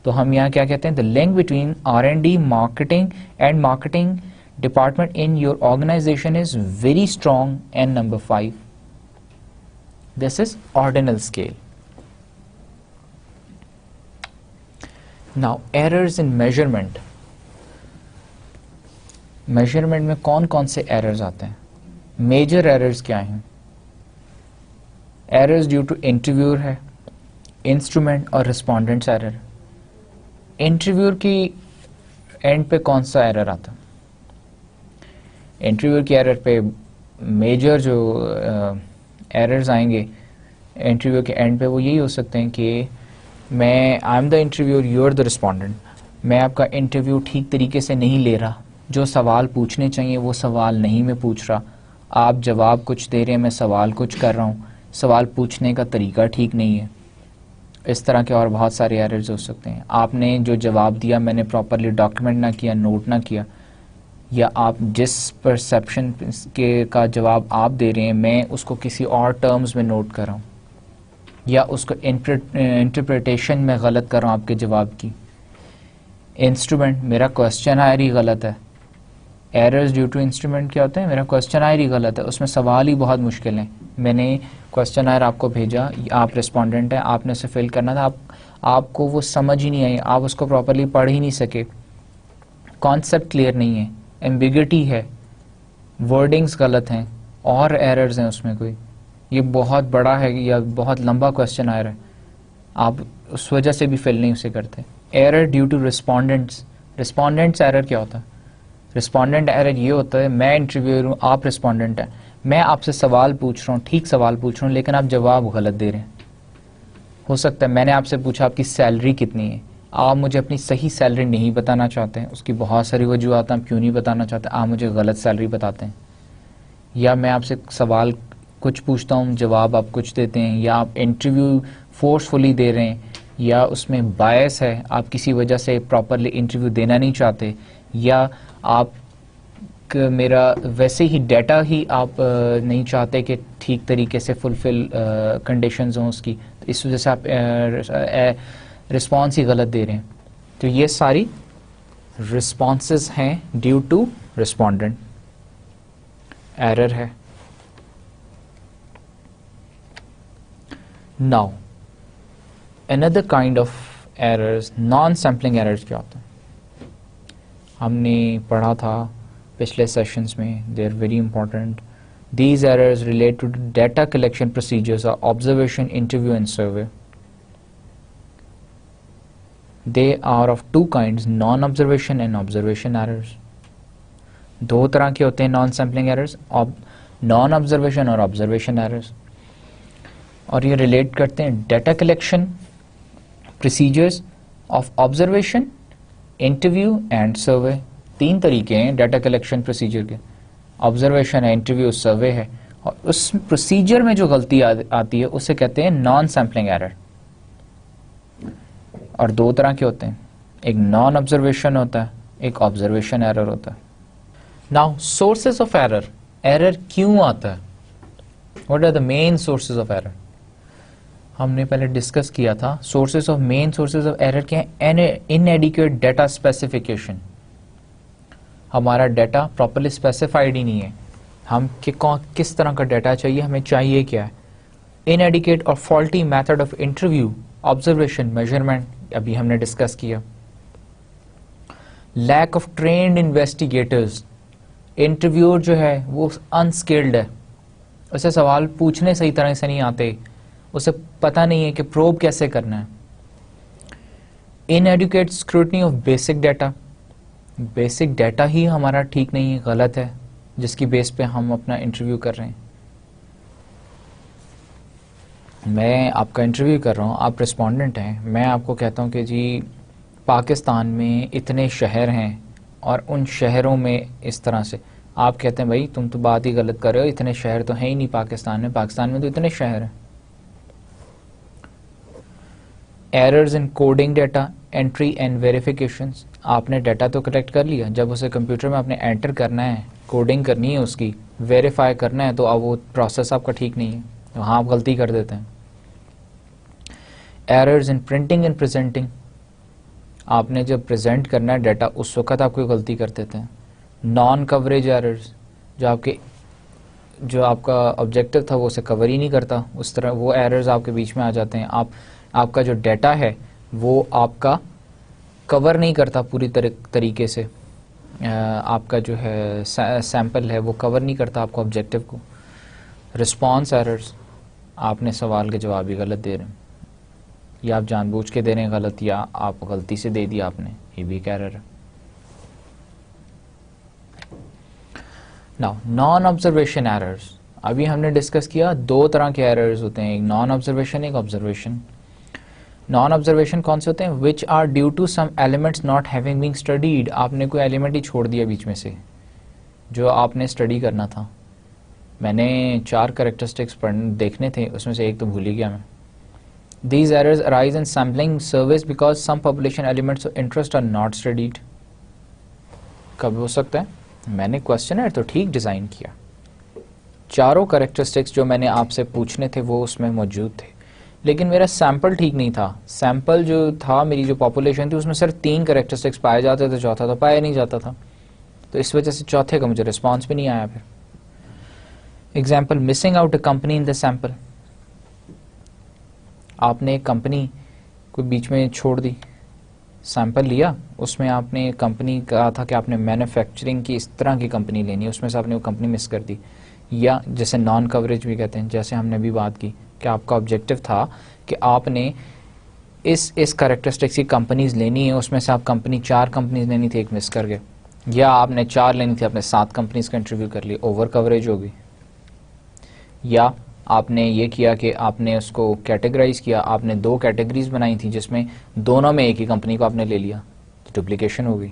तो हम यहाँ क्या कहते हैं, the link between R&D marketing and marketing department in your organization is very strong and number 5. This is ordinal scale. Now errors in measurement. Measurement में कौन कौन से errors आते हैं, major errors क्या हैं. Errors due to interviewer है, instrument और respondents error. Interviewer की end पे कौन सा error आता है. Interviewer की error पे major जो एरर्स आएंगे इंटरव्यू के एंड पे वो यही हो सकते हैं कि I am the interviewer, you are the respondent. मैं आपका इंटरव्यू ठीक तरीके से नहीं ले रहा, जो सवाल पूछने चाहिए वो सवाल नहीं मैं पूछ रहा, आप जवाब कुछ दे रहे हैं, मैं सवाल कुछ कर रहा हूँ, सवाल पूछने का तरीका ठीक नहीं है. इस तरह के और बहुत सारे एरर्स हो सकते हैं. आपने जो जवाब दिया मैंने प्रॉपरली डॉक्यूमेंट ना किया, नोट ना किया, या आप जिस परसेप्शन के का जवाब आप दे रहे हैं मैं उसको किसी और टर्म्स में नोट कर रहा हूँ, या उसको इंटरप्रिटेशन में गलत कर रहा हूँ आपके जवाब की. इंस्ट्रूमेंट, मेरा क्वेश्चन आयर ही गलत है. एरर्स ड्यू टू इंस्ट्रूमेंट क्या होते हैं, मेरा क्वेश्चन आयर ही गलत है, उसमें सवाल ही बहुत मुश्किल हैं. मैंने क्वेश्चन आयर आपको भेजा, आप रिस्पोंडेंट हैं, आपने उसे फिल करना था, आपको वो समझ ही नहीं आई, आप उसको प्रॉपरली पढ़ ही नहीं सके, कॉन्सेप्ट क्लियर नहीं है, एम्बिगिटी है, वर्डिंग्स गलत हैं और एरर्स हैं उसमें कोई, ये बहुत बड़ा है या बहुत लंबा क्वेश्चन आ रहा है, आप उस वजह से भी फिल नहीं उसे करते. Error due to respondents error क्या होता है, रिस्पोंडेंट एरर ये होता है मैं इंटरव्यूअर हूँ, आप रिस्पोंडेंट हैं, मैं आपसे सवाल पूछ रहा हूँ, ठीक सवाल पूछ रहा हूँ, लेकिन आप जवाब गलत दे रहे हैं. हो सकता है मैंने आपसे पूछा आपकी सैलरी कितनी है, आप मुझे अपनी सही सैलरी नहीं बताना चाहते हैं, उसकी बहुत सारी वजूहत हैं, आप क्यों नहीं बताना चाहते, आप मुझे गलत सैलरी बताते हैं. या मैं आपसे सवाल कुछ पूछता हूँ, जवाब आप कुछ देते हैं, या आप इंटरव्यू फोर्सफुली दे रहे हैं, या उसमें बायस है, आप किसी वजह से प्रॉपरली इंटरव्यू देना नहीं चाहते, या आप मेरा वैसे ही डाटा ही आप नहीं चाहते कि ठीक तरीके से फुलफिल कंडीशंस हों उसकी, तो इस वजह से आप रिस्पॉन्स ही गलत दे रहे हैं. तो ये सारी रिस्पॉन्सेस हैं ड्यू टू रिस्पोंडेंट एरर है. Now another kind of errors, non sampling errors क्या होते हैं, हमने पढ़ा था पिछले सेशंस में, they are very important. These errors relate to data collection procedures और observation, interview and survey. They are of two kinds, non-observation and observation errors. दो तरह के होते हैं non sampling errors, non observation और ऑब्जर्वेशन एरर्स, और ये relate करते हैं data collection procedures of observation, interview and सर्वे. तीन तरीके हैं डेटा कलेक्शन प्रोसीजर के, ऑब्जर्वेशन है, इंटरव्यू सर्वे है, और उस प्रोसीजर में जो गलती आती है उसे कहते हैं नॉन सैम्पलिंग एरर। और दो तरह के होते हैं, एक नॉन ऑब्जर्वेशन होता है, एक ऑब्जर्वेशन एरर होता है। Now sources of error, error क्यों आता है, what are the main sources of error. हमने पहले डिस्कस किया था sources of main sources of error क्या है, इनएडिक्वेट डेटा स्पेसिफिकेशन, हमारा डाटा प्रॉपर्ली स्पेसिफाइड ही नहीं है, हम किस तरह का डाटा चाहिए, हमें चाहिए क्या है। इनएडिक्वेट और faulty method of interview, observation, measurement, अभी हमने डिस्कस किया। Lack of trained investigators, interviewer जो है वो अनस्किल्ड है, उसे सवाल पूछने सही तरह से नहीं आते, उसे पता नहीं है कि प्रोब कैसे करना है। Inadequate scrutiny of basic data, basic data ही हमारा ठीक नहीं है, गलत है, जिसकी बेस पे हम अपना इंटरव्यू कर रहे हैं। मैं आपका इंटरव्यू कर रहा हूँ, आप रिस्पोंडेंट हैं, मैं आपको कहता हूँ कि जी पाकिस्तान में इतने शहर हैं और उन शहरों में इस तरह से, आप कहते हैं भाई तुम तो बात ही गलत कर रहे हो, इतने शहर तो हैं ही नहीं पाकिस्तान में तो इतने शहर हैं। Errors in coding data entry and verifications, आपने डाटा तो कलेक्ट कर लिया, जब उसे कंप्यूटर में आपने एंटर करना है, कोडिंग करनी है, उसकी वेरीफाई करना है, तो अब वो प्रोसेस आपका ठीक नहीं है, वहाँ आप गलती कर देते हैं। Errors in printing and presenting, आपने जब प्रेजेंट करना है डाटा उस वक्त आप कोई गलती कर देते हैं। नॉन कवरेज एरर्स, जो आपका ऑब्जेक्टिव था वो उसे कवर ही नहीं करता, उस तरह वो एरर्स आपके बीच में आ जाते हैं। आपका जो डाटा है वो आपका कवर नहीं करता पूरी तरीके से, आपका जो है सैंपल है वो कवर नहीं करता आपको ऑब्जेक्टिव को। रिस्पॉन्स एरर्स, आपने सवाल के जवाब ही गलत दे रहे हैं, या आप जानबूझ के दे रहे हैं गलत, या आप गलती से दे दिया आपने, ये भी एक एरर है। नाउ नॉन ऑब्जर्वेशन एरर्स, अभी हमने डिस्कस किया दो तरह के एरर्स होते हैं, एक नॉन ऑब्जर्वेशन, एक ऑब्जर्वेशन। नॉन ऑब्जर्वेशन कौन से होते हैं, which are due to some elements not having been studied, आपने कोई एलिमेंट ही छोड़ दिया बीच में से जो आपने स्टडी करना था। मैंने 4 कैरेक्टरिस्टिक्स देखने थे, उसमें से एक तो भूल ही गया मैं। These errors arise in sampling service because some population elements of interest are not studied. कब हो सकता है, मैंने क्वेश्चनर तो ठीक डिज़ाइन किया, चारों कैरेक्टरिस्टिक्स जो मैंने आपसे पूछने थे वो उसमें मौजूद थे, लेकिन मेरा सैंपल ठीक नहीं था। सैंपल जो था, मेरी जो पॉपुलेशन थी उसमें सिर्फ 3 कैरेक्टरिस्टिक्स पाए जाते थे, चौथा तो पाया नहीं जाता था, तो इस वजह से चौथे का मुझे रिस्पॉन्स भी नहीं आया। फिर example, missing out a company in the sample, आपने एक कंपनी को बीच में छोड़ दी, सैंपल लिया, उसमें आपने कंपनी कहा था कि आपने मैन्युफैक्चरिंग की इस तरह की कंपनी लेनी है, उसमें से आपने वो कंपनी मिस कर दी। या जैसे नॉन कवरेज भी कहते हैं, जैसे हमने भी बात की कि आपका ऑब्जेक्टिव था कि आपने इस कैरेक्टरिस्टिक्स की कंपनीज लेनी है, उसमें से आप 4 कंपनीज लेनी थी, एक मिस कर गए। या आपने 4 लेनी थी, आपने 7 कंपनीज का इंटरव्यू कर लिया, ओवर कवरेज होगी। या आपने ये किया कि आपने उसको कैटेगराइज किया, आपने 2 कैटेगरीज बनाई थी जिसमें दोनों में एक ही कंपनी को आपने ले लिया, तो डुप्लीकेशन होगी।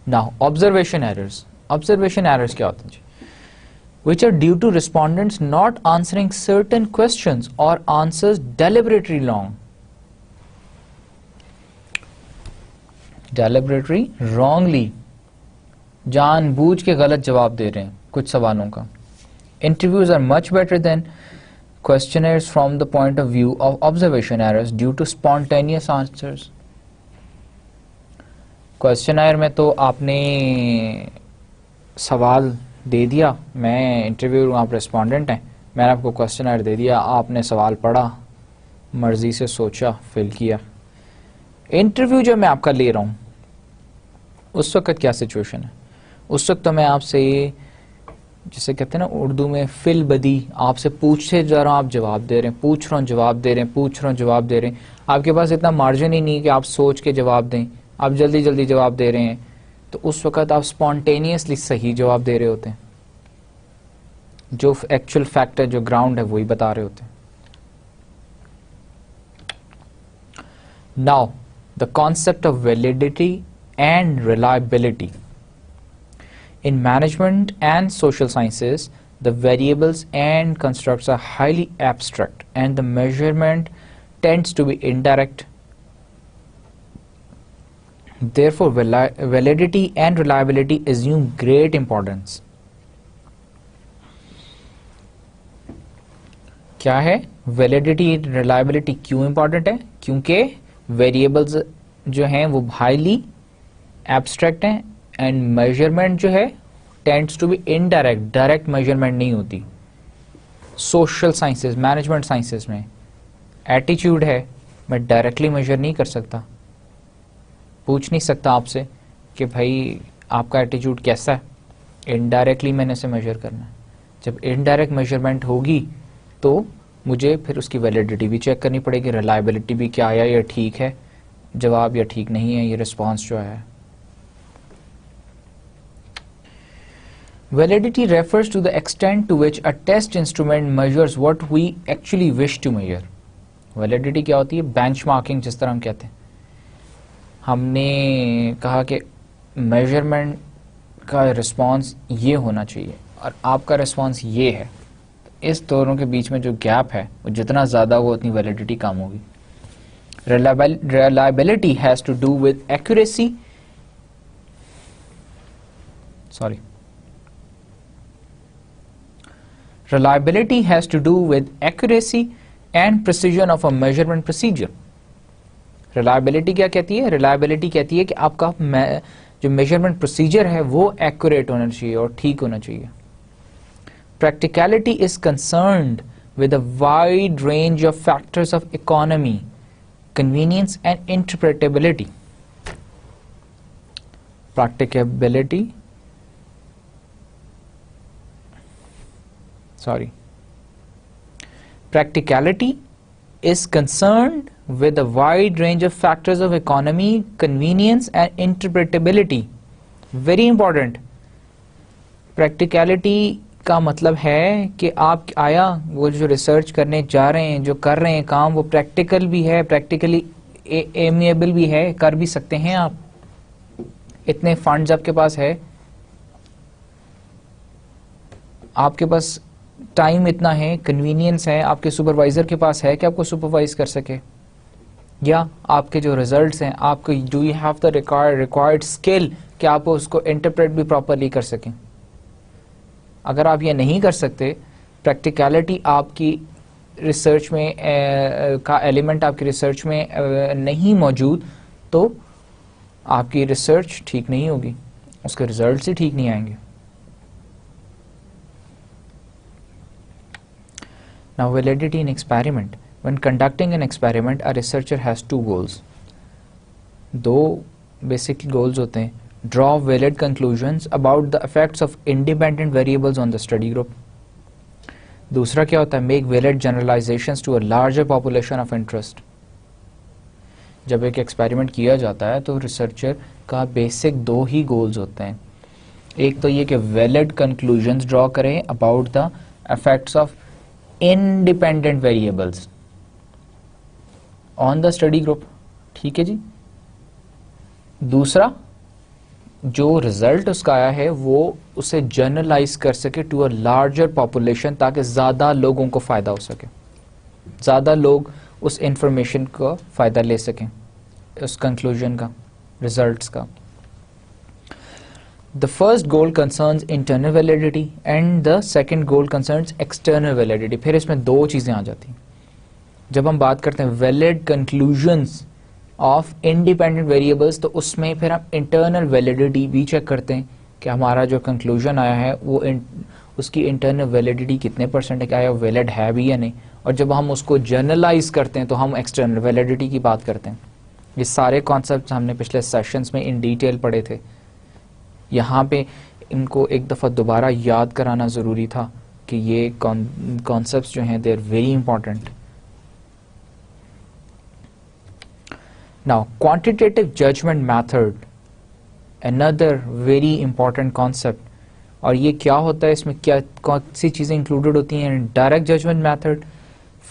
Now observation errors, observation errors क्या होते हैं जी, which are due to respondents not answering certain questions or answers deliberately wrong. Deliberately wrongly, जानबूझ के गलत जवाब दे रहे हैं कुछ सवालों का। Interviews are much better than questionnaires from the point of view of observation errors due to spontaneous answers. Questionnaire में तो आपने सवाल दे दिया, मैं इंटरव्यू, आप रिस्पोंडेंट हैं, मैंने आपको क्वेश्चनर दे दिया, आपने सवाल पढ़ा, मर्जी से सोचा, फिल किया। इंटरव्यू जो मैं आपका ले रहा हूँ उस वक्त क्या सिचुएशन है, उस वक्त तो मैं आपसे जिसे कहते हैं ना उर्दू में फिल बदी, आपसे पूछे जा रहा हूँ, आप जवाब दे रहे हैं, पूछ रहा हूँ जवाब दे रहे हैं, पूछ रहा हूँ जवाब दे रहे हैं, आपके पास इतना मार्जिन ही नहीं कि आप सोच के जवाब दें, आप जल्दी जल्दी जवाब दे रहे हैं, तो उस वक्त आप स्पॉन्टेनियसली सही जवाब दे रहे होते हैं, जो एक्चुअल फैक्ट है, जो ग्राउंड है, वही बता रहे होते हैं। Now the concept of validity and reliability, In management and social sciences, the variables and constructs are highly abstract and the measurement tends to be indirect. Therefore, validity and reliability assume great importance. क्या है validity reliability क्यों important है? क्योंकि variables जो हैं वो highly abstract हैं and measurement जो है tends to be indirect, direct measurement नहीं होती. सोशल साइंसेस, मैनेजमेंट साइंसेस में एटीट्यूड है, मैं डायरेक्टली मेजर नहीं कर सकता, पूछ नहीं सकता आपसे कि भाई आपका एटीट्यूड कैसा है. इनडायरेक्टली मैंने इसे मेजर करना है. जब इनडायरेक्ट मेजरमेंट होगी तो मुझे फिर उसकी वैलिडिटी भी चेक करनी पड़ेगी, रिलायबिलिटी भी, क्या आया ये ठीक है जवाब या ठीक नहीं है ये रिस्पॉन्स जो आया है. Validity refers to the extent to which a test instrument measures what we actually wish to measure. Validity क्या होती है? बेंचमार्किंग जिस तरह हम कहते हैं. हमने कहा कि मेजरमेंट का रिस्पॉन्स ये होना चाहिए और आपका रिस्पॉन्स ये है. इस दोनों के बीच में जो गैप है वो जितना ज़्यादा हो उतनी वैलिडिटी कम होगी. Reliability has to do with accuracy. Reliability has to do with accuracy and precision of a measurement procedure. Reliability क्या कहती है? Reliability कहती है कि आपका जो measurement procedure है वो accurate होना चाहिए और ठीक होना चाहिए. Practicality is concerned with a wide range of factors of economy, convenience and interpretability. Practicality is concerned with a wide range of factors of economy, convenience and interpretability. Very important. Practicality का मतलब है कि आप आया वो जो research करने जा रहे हैं, जो कर रहे हैं काम, वो प्रैक्टिकल भी है, प्रैक्टिकली एमिएबल भी है, कर भी सकते हैं आप. इतने फंड्स आपके पास है, आपके पास टाइम इतना है, कन्वीनियंस है, आपके सुपरवाइजर के पास है कि आपको सुपरवाइज कर सके, या आपके जो रिजल्ट्स हैं आपको do you have the required skill कि आप उसको इंटरप्रेट भी प्रॉपरली कर सकें. अगर आप ये नहीं कर सकते, प्रैक्टिकलिटी आपकी रिसर्च में का एलिमेंट आपकी रिसर्च में नहीं मौजूद, तो आपकी रिसर्च ठीक नहीं होगी, उसके रिजल्ट्स ही ठीक नहीं आएंगे. Now, validity in experiment. When conducting an experiment, a researcher has two goals. दो basic goals होते हैं. Draw valid conclusions about the effects of independent variables on the study group. दूसरा क्या होता है? Make valid generalizations to a larger population of interest. जब एक experiment किया जाता है तो रिसर्चर का बेसिक दो ही गोल्स होते हैं. एक तो ये कि वैलिड कंक्लूजन्स ड्रॉ करें about the effects of independent variables on the study group. ठीक है जी. दूसरा, जो रिजल्ट उसका आया है वो उसे जनरलाइज कर सके टू अ लार्जर पॉपुलेशन, ताकि ज़्यादा लोगों को फ़ायदा हो सके, ज़्यादा लोग उस इंफॉर्मेशन का फ़ायदा ले सकें, उस कंक्लूजन का, रिजल्ट्स का. The first goal concerns internal validity and the second goal concerns external validity. फिर इसमें दो चीज़ें आ जाती हैं. जब हम बात करते हैं valid conclusions of independent variables, तो उसमें फिर हम internal validity भी चेक करते हैं कि हमारा जो conclusion आया है वो उसकी internal validity कितने परसेंट है, क्या है, valid है भी या नहीं. और जब हम उसको generalize करते हैं तो हम external validity की बात करते हैं. ये सारे concepts हमने पिछले sessions में in detail पढ़े थे. यहाँ पे इनको एक दफ़ा दोबारा याद कराना ज़रूरी था कि ये कॉन्सेप्ट्स जो हैं they are very important. Now quantitative judgement method, another very important concept. और ये क्या होता है, इसमें क्या कौन सी चीज़ें इंक्लूडेड होती हैं? Direct judgement method,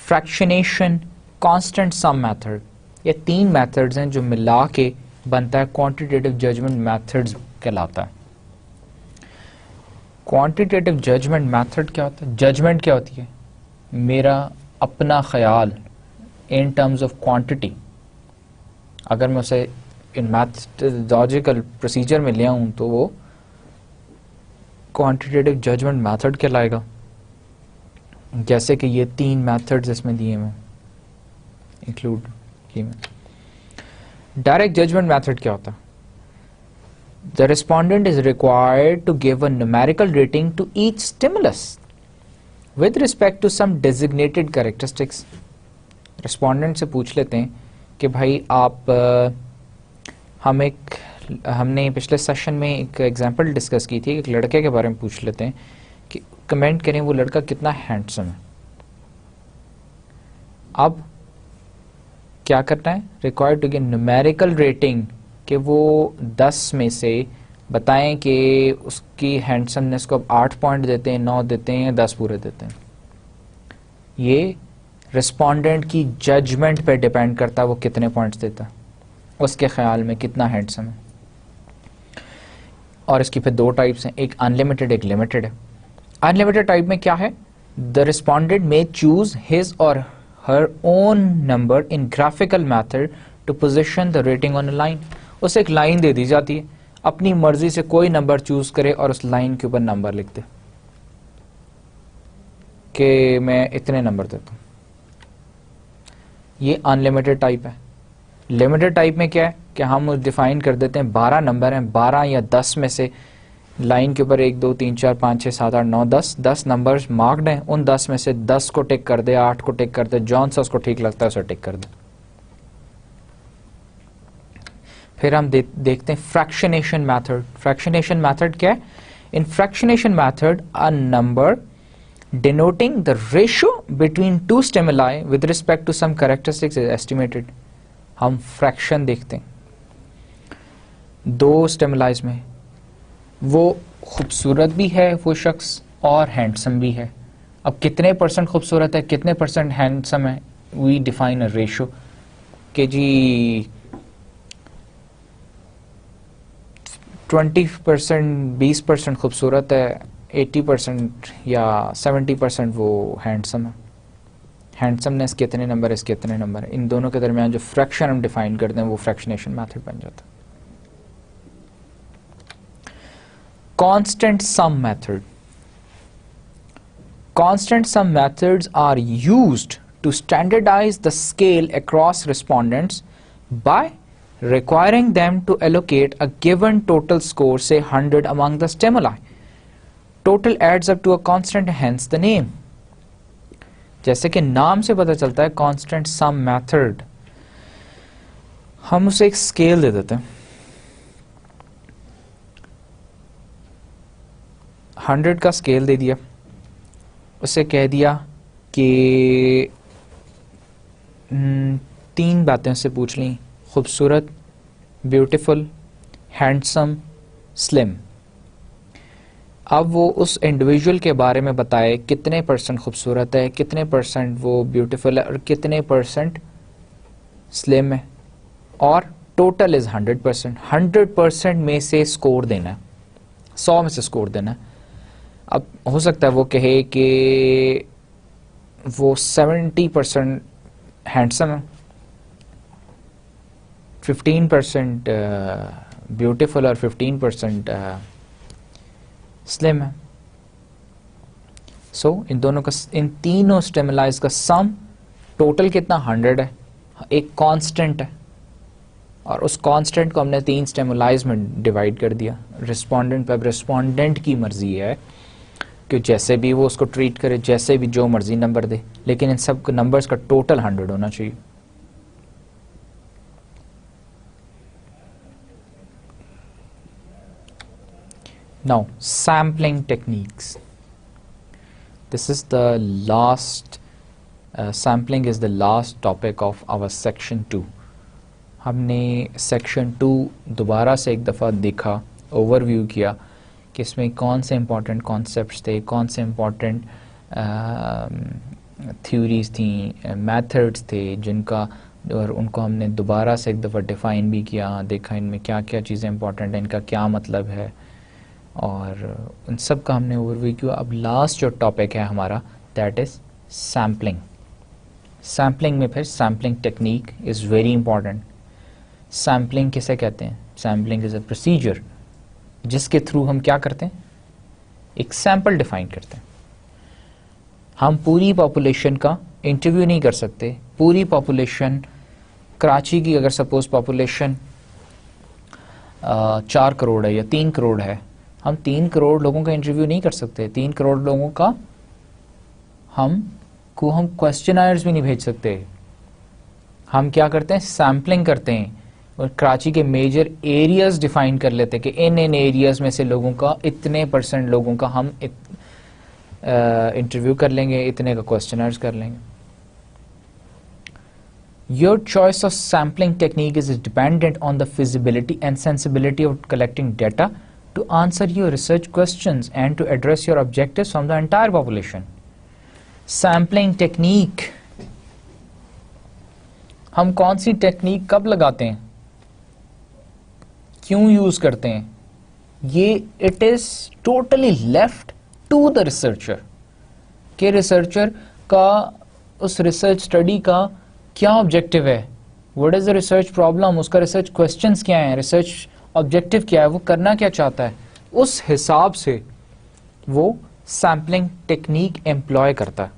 fractionation, constant sum method. ये तीन मेथड्स हैं जो मिला के बनता है क्वांटिटेटिव जजमेंट मेथड्स कहलाता है. क्वांटिटेटिव जजमेंट मेथड क्या होता है? जजमेंट क्या होती है? मेरा अपना ख्याल इन टर्म्स ऑफ क्वांटिटी, अगर मैं उसे इन मैथडोलॉजिकल प्रोसीजर में ले आऊँ तो वो क्वांटिटेटिव जजमेंट मेथड कहलाएगा। जैसे कि ये 3 मेथड्स इसमें दिए हुए इंक्लूड किए हुए। डायरेक्ट जजमेंट मेथड क्या होता है? The respondent is required to give a numerical rating to each stimulus with respect to some designated characteristics. Respondent से पूछ लेते हैं कि भाई आप हमने पिछले सेशन में एक एग्जांपल डिस्कस की थी, एक लड़के के बारे में पूछ लेते हैं कि कमेंट करें वो लड़का कितना हैंडसम है। अब क्या करना है? Required to give numerical rating, कि वो 10 में से बताएं कि उसकी हैंडसमनेस को अब 8 पॉइंट देते हैं, 9 देते हैं या 10 पूरे देते हैं। ये रिस्पोंडेंट की जजमेंट पे डिपेंड करता है वो कितने पॉइंट्स देता है, उसके ख्याल में कितना हैंडसम है। और इसकी फिर 2 टाइप्स हैं, एक अनलिमिटेड एक लिमिटेड है। अनलिमिटेड टाइप में क्या है? The respondent may choose his or her own number in graphical method to position the rating on a line. उसे एक लाइन दे दी जाती है, अपनी मर्जी से कोई नंबर चूज करे और उस लाइन के ऊपर नंबर लिख दे कि मैं इतने नंबर देता हूं। ये अनलिमिटेड टाइप है। लिमिटेड टाइप में क्या है कि हम डिफाइन कर देते हैं 12 नंबर हैं, 12 या 10 में से लाइन के ऊपर 1 2 3 4 5 6 7 8 9 10 नंबर्स मार्क्ड हैं, उन 10 में से 10 को टिक कर दे, 8 को टिक कर दे, जॉन सा उसको ठीक लगता है उसे टिक कर दे। फिर हम देखते हैं फ्रैक्शनेशन मेथड। फ्रैक्शनेशन मेथड क्या है? In fractionation method a number denoting the ratio between 2 stimuli with respect to some characteristics is estimated. हम फ्रैक्शन देखते हैं 2 स्टिमुलाइज में, वो खूबसूरत भी है वो शख्स और हैंडसम भी है। अब कितने परसेंट खूबसूरत है, कितने परसेंट हैंडसम है, वी डिफाइन अ रेशियो कि जी 20% 20% खूबसूरत है, 80% या 70% वो हैंडसम है। हैंडसमनेस कितने नंबर है, इसके कितने नंबर है, इन दोनों के दरमियान जो फ्रैक्शन हम डिफाइन करते हैं वो फ्रैक्शनेशन मेथड बन जाता है। Constant sum method. Constant sum methods are used to standardize the scale across respondents by requiring them to allocate a given total score, say 100, among the stimuli. Total adds up to a constant, hence the name. जैसे कि नाम से पता चलता है constant sum method, हम उसे एक स्केल दे देते हैं। 100 का स्केल दे दिया, उसे कह दिया कि 3 बातें उससे पूछ ली, खूबसूरत, ब्यूटीफुल, हैंडसम, स्लिम। अब वो उस इंडिविजुअल के बारे में बताए कितने परसेंट खूबसूरत है, कितने परसेंट वो ब्यूटीफुल है और कितने परसेंट स्लिम है, और टोटल इज़ 100%। 100% में से स्कोर देना है, 100 में से स्कोर देना है। अब हो सकता है वो कहे कि वो 70% हैंडसम है, 15% ब्यूटीफुल और 15% स्लिम है। सो इन दोनों का, इन तीनों स्टिमुलाइज का सम टोटल कितना 100 है, एक कांस्टेंट है, और उस कांस्टेंट को हमने 3 स्टिमुलाइज में डिवाइड कर दिया। रिस्पोंडेंट पे अब रिस्पोंडेंट की मर्जी है कि जैसे भी वो उसको ट्रीट करे, जैसे भी जो मर्जी नंबर दे, लेकिन इन सब नंबर्स का टोटल 100 होना चाहिए। Now, sampling techniques. This is the last, sampling is the last topic of our section 2. हमने section 2 दोबारा से एक दफ़ा देखा, ओवरव्यू किया कि इसमें कौन से important concepts थे, कौन से important theories थी, methods थे जिनका, और उनको हमने दोबारा से एक दफ़ा डिफ़ाइन भी किया, देखा इनमें क्या क्या चीज़ें important हैं, इनका क्या मतलब है, और उन सब का हमने ओवरव्यू किया। अब लास्ट जो टॉपिक है हमारा दैट इज़ सैम्पलिंग। सैम्पलिंग में फिर sampling technique is very important. Sampling किसे कहते हैं? सैम्पलिंग इज़ अ प्रोसीजर जिसके थ्रू हम क्या करते हैं, एक सैंपल डिफाइन करते हैं। हम पूरी पॉपुलेशन का इंटरव्यू नहीं कर सकते। पूरी पॉपुलेशन, कराची की अगर सपोज पॉपुलेशन 4 करोड़ है या 3 करोड़ है, हम 3 करोड़ लोगों का इंटरव्यू नहीं कर सकते। 3 करोड़ लोगों का हम क्वेश्चनायर्स भी नहीं भेज सकते। हम क्या करते हैं, सैम्पलिंग करते हैं और कराची के मेजर एरियाज डिफाइन कर लेते हैं कि इन एरियाज में से लोगों का इतने % लोगों का हम इंटरव्यू कर लेंगे, इतने का क्वेश्चनर्स कर लेंगे। Your choice of sampling technique is dependent on the feasibility and sensibility of collecting data to answer your research questions and to address your objectives from the entire population. Sampling technique, हम कौन सी technique कब लगाते हैं, क्यों use करते हैं, ये it is totally left to the researcher कि रिसर्चर का उस रिसर्च स्टडी का क्या ऑब्जेक्टिव है, what is the research problem, उसका रिसर्च क्वेश्चंस क्या है, रिसर्च ऑब्जेक्टिव क्या है, वो करना क्या चाहता है, उस हिसाब से वो सैम्पलिंग टेक्निक एम्प्लॉय करता है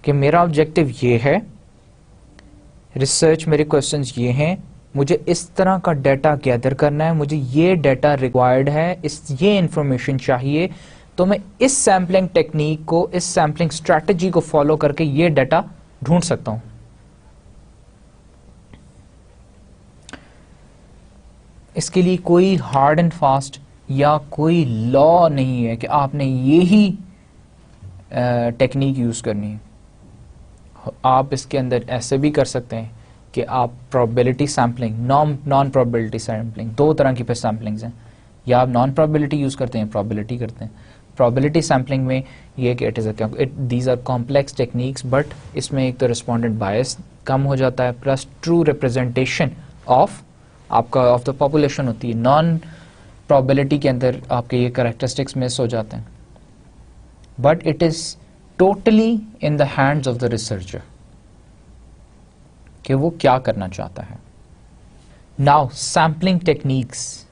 कि मेरा ऑब्जेक्टिव ये है, रिसर्च मेरे क्वेश्चंस ये हैं, मुझे इस तरह का डाटा गैदर करना है, मुझे ये डाटा रिक्वायर्ड है, ये इंफॉर्मेशन चाहिए, तो मैं इस सैम्पलिंग टेक्निक को, इस सैम्पलिंग स्ट्रैटेजी को फॉलो करके ये डाटा ढूंढ सकता हूं। इसके लिए कोई हार्ड एंड फास्ट या कोई लॉ नहीं है कि आपने ये ही टेक्निक यूज करनी है। आप इसके अंदर ऐसे भी कर सकते हैं कि आप probability sampling, non probability sampling, 2 तरह की फिर सैम्पलिंग्स हैं। या आप नॉन प्रोबेबिलिटी यूज करते हैं, प्रोबेबिलिटी करते हैं। प्रोबेबिलिटी सैम्पलिंग में ये कि these are complex techniques, but इसमें एक तो रिस्पोंडेंट बायस कम हो जाता है, plus true representation of the population होती है। नॉन प्रोबेबिलिटी के अंदर आपके ये कैरेक्टरिस्टिक्स मिस हो जाते हैं, but it is totally in the hands of the researcher कि वो क्या करना चाहता है। नाउ सैम्पलिंग टेक्निक्स,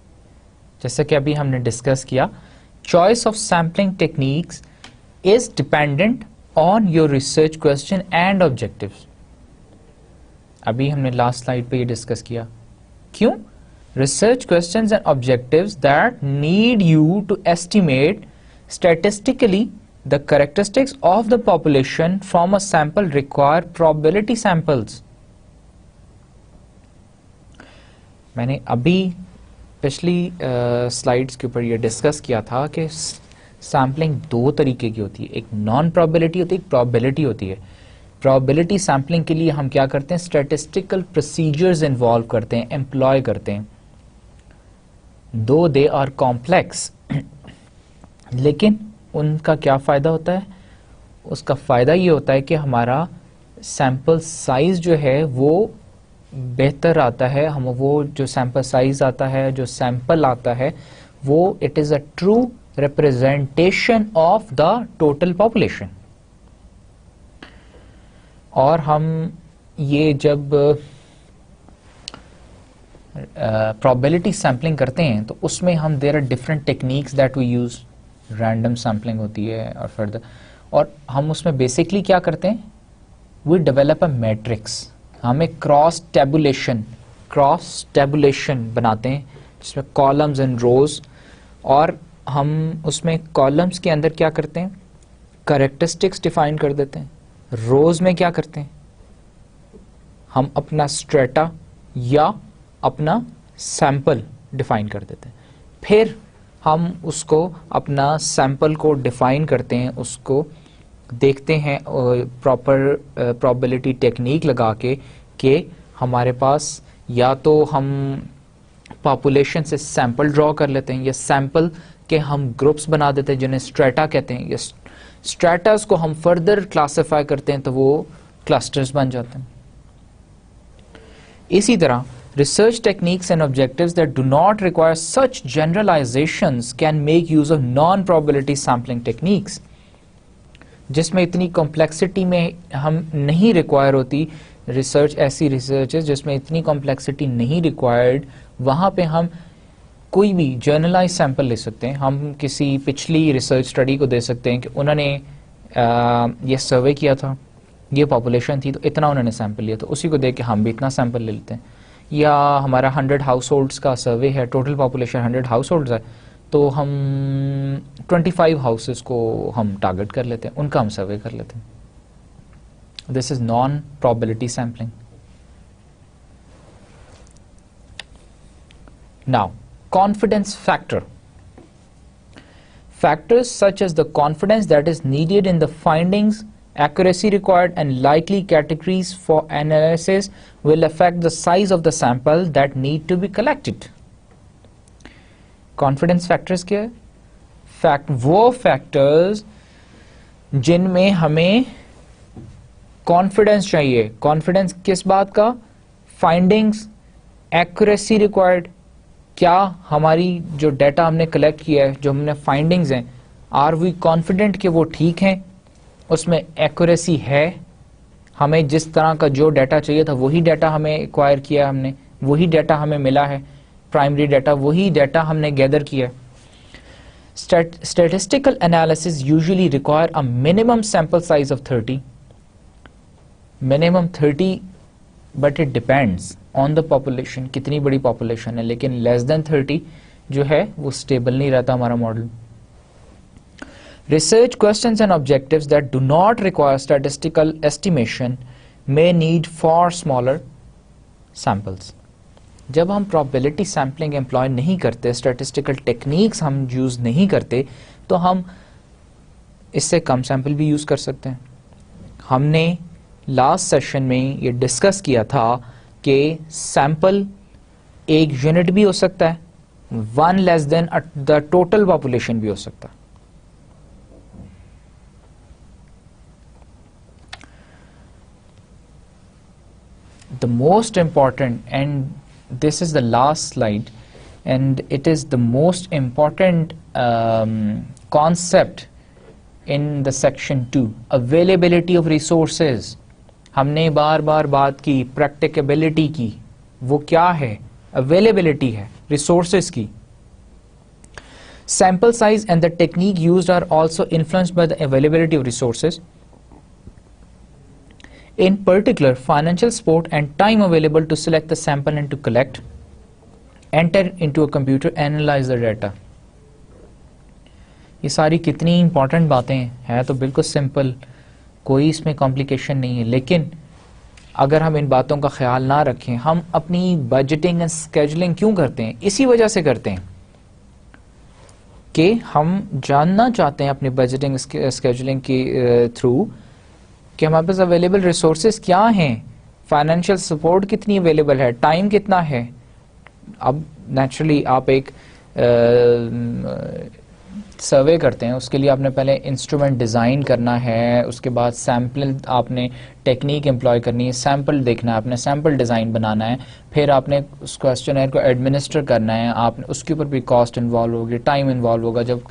जैसे कि अभी हमने डिस्कस किया, choice of sampling techniques is dependent on your research question and objectives. अभी हमने लास्ट स्लाइड पे ये डिस्कस किया। क्यों? Research questions and objectives that need you to estimate statistically the characteristics of the population from a sample require probability samples. मैंने अभी पिछली slides के ऊपर ये डिस्कस किया था कि सैम्पलिंग 2 तरीके की होती है, एक नॉन प्रोबेबिलिटी होती है, एक प्रोबेबिलिटी होती है। प्रोबेबिलिटी सैम्पलिंग के लिए हम क्या करते हैं, स्टैटिस्टिकल प्रोसीजर्स इन्वॉल्व करते हैं, एम्प्लॉय करते हैं, दो दे आर कॉम्प्लेक्स, लेकिन उनका क्या फ़ायदा होता है? उसका फ़ायदा ये होता है कि हमारा सैंपल साइज़ जो है वो बेहतर आता है। हम वो जो सैंपल साइज़ आता है, जो सैंपल आता है, वो it is a true representation of the total population. और हम ये जब प्रोबेबिलिटी सैम्पलिंग करते हैं तो उसमें हम there are different techniques that we use, random sampling होती है और फर्दर, और हम उसमें बेसिकली क्या करते हैं, वी डेवलप अ मैट्रिक्स। हम एक क्रॉस टेबुलेशन बनाते हैं जिसमें कॉलम्स एंड रोज, और हम उसमें कॉलम्स के अंदर क्या करते हैं, कैरेक्टरिस्टिक्स डिफाइन कर देते हैं। रोज में क्या करते हैं, हम अपना स्ट्रेटा या अपना सैंपल डिफाइन कर देते हैं। फिर हम उसको अपना सैंपल को डिफाइन करते हैं, उसको देखते हैं प्रॉपर प्रोबेबिलिटी टेक्निक लगा के कि हमारे पास या तो हम पॉपुलेशन से सैंपल ड्रॉ कर लेते हैं या सैंपल के हम ग्रुप्स बना देते हैं जिन्हें स्ट्रेटा कहते हैं, या स्ट्रेटास को हम फर्दर क्लासिफाई करते हैं तो वो क्लस्टर्स बन जाते हैं। इसी तरह Research techniques and objectives that do not require such generalizations can make use of non-probability sampling techniques. जिसमें इतनी कॉम्प्लेक्सिटी में हम नहीं रिक्वायर होती रिसर्च, ऐसी रिसर्च है जिसमें इतनी कॉम्प्लेक्सिटी नहीं रिक्वायर्ड, वहाँ पे हम कोई भी जर्नलाइज सैंपल ले सकते हैं. हम किसी पिछली रिसर्च स्टडी को दे सकते हैं कि उन्होंने ये सर्वे किया था, ये पॉपुलेशन थी, तो इतना उन्होंने सैंपल लिया, तो उसी को देख के हम भी इतना सैंपल ले लेते हैं. या हमारा 100 हाउस होल्ड्स का सर्वे है, टोटल पॉपुलेशन 100 हाउस होल्ड्स है, तो हम 25 हाउसेस को हम टारगेट कर लेते हैं, उनका हम सर्वे कर लेते हैं. This is non probability sampling. Now confidence factor. Factors such as the confidence that is needed in the findings, accuracy required, and likely categories for analysis will affect the size of the sample that need to be collected. Confidence factors क्या है? वो factors जिनमें हमें confidence चाहिए. Confidence किस बात का? Findings, accuracy required. क्या हमारी जो डाटा हमने कलेक्ट किया है, जो हमने फाइंडिंग्स हैं, आर वी कॉन्फिडेंट कि वो ठीक हैं, उसमें एक्यूरेसी है, हमें जिस तरह का जो डाटा चाहिए था वही डाटा हमें एक्वायर किया, हमने वही डाटा हमें मिला है, प्राइमरी डाटा वही डाटा हमने गैदर किया. Statistical analysis usually require a minimum sample size of 30, minimum 30, but it depends on the population, कितनी बड़ी पॉपुलेशन है, लेकिन लेस देन 30 जो है वो स्टेबल नहीं रहता हमारा model. Research questions and objectives that do not require statistical estimation may need for smaller samples. जब हम प्रोबेबिलिटी सैम्पलिंग एम्प्लॉय नहीं करते, स्टैटिस्टिकल टेक्निक्स हम यूज नहीं करते, तो हम इससे कम सैंपल भी यूज कर सकते हैं. हमने लास्ट सेशन में ये डिस्कस किया था कि सैंपल एक यूनिट भी हो सकता है, 1 less than the total population भी हो सकता है. The most important, and this is the last slide, and it is the most important concept in the section 2, availability of resources. हमने बार बार बात की प्रैक्टिकेबिलिटी की, वो क्या है? अवेलेबिलिटी है रिसोर्सेज की. Sample size and the technique used are also influenced by the availability of resources. In particular, financial support and time available to select the sample and to collect, enter into a computer, analyze the data. ये सारी कितनी important बातें हैं, तो बिल्कुल simple, कोई इसमें complication नहीं है. लेकिन अगर हम इन बातों का ख्याल ना रखें, हम अपनी बजटिंग एंड स्केजुलिंग क्यों करते हैं? इसी वजह से करते हैं कि हम जानना चाहते हैं अपनी बजटिंग स्केजुलिंग के थ्रू कि हमारे पास अवेलेबल रिसोर्सेज क्या हैं, फाइनेंशियल सपोर्ट कितनी अवेलेबल है, टाइम कितना है. अब नेचुरली आप एक सर्वे करते हैं, उसके लिए आपने पहले इंस्ट्रूमेंट डिज़ाइन करना है, उसके बाद सैम्पल आपने टेक्निक एम्प्लॉय करनी है, सैम्पल देखना है, आपने सैम्पल डिज़ाइन बनाना है, फिर आपने उस क्वेश्चनर को एडमिनिस्टर करना है, आपने उसके ऊपर भी कॉस्ट इन्वॉल्व होगी, टाइम इन्वॉल्व होगा. जब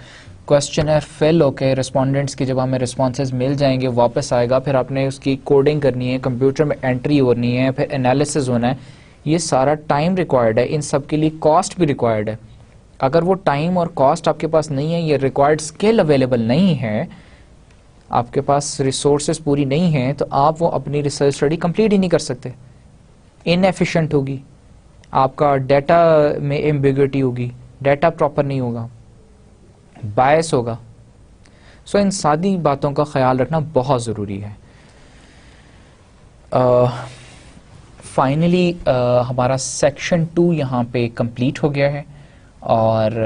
क्वेश्चनर फिल होके रिस्पोंडेंट्स की जब हमें रिस्पॉन्सेज मिल जाएंगे, वापस आएगा, फिर आपने उसकी कोडिंग करनी है, कंप्यूटर में एंट्री होनी है, फिर एनालिसिस होना है. ये सारा टाइम रिक्वायर्ड है, इन सब के लिए कॉस्ट भी रिक्वायर्ड है. अगर वो टाइम और कॉस्ट आपके पास नहीं है, ये रिक्वायर्ड स्किल अवेलेबल नहीं है, आपके पास रिसोर्सेज पूरी नहीं है, तो आप वो अपनी रिसर्च स्टडी कंप्लीट ही नहीं कर सकते. इनएफिशिएंट होगी, आपका डाटा में एम्बिग्युइटी होगी, डाटा प्रॉपर नहीं होगा, बायस होगा. सो इन सारी बातों का ख्याल रखना बहुत ज़रूरी है. फाइनली हमारा सेक्शन 2 यहाँ पे कंप्लीट हो गया है और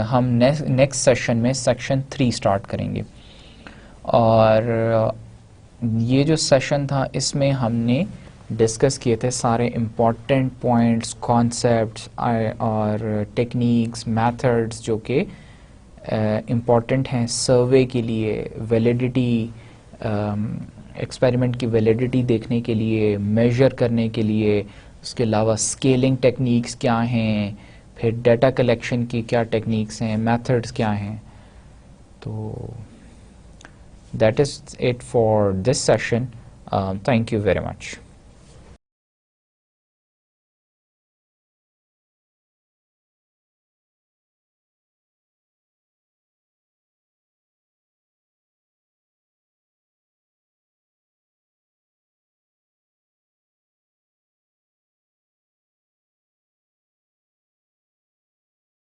हम नेक्स्ट सेशन में सेक्शन 3 स्टार्ट करेंगे. और ये जो सेशन था इसमें हमने डिस्कस किए थे सारे इम्पॉर्टेंट पॉइंट्स, कॉन्सेप्ट्स और टेक्निक्स, मेथड्स जो कि इम्पॉर्टेंट हैं सर्वे के लिए, वैलिडिटी, एक्सपेरिमेंट की वैलिडिटी देखने के लिए, मेजर करने के लिए, उसके अलावा स्केलिंग टेक्निक्स क्या हैं, फिर डाटा कलेक्शन की क्या टेक्निक्स हैं, मेथड्स क्या हैं. तो that is it for this session. Thank you very much.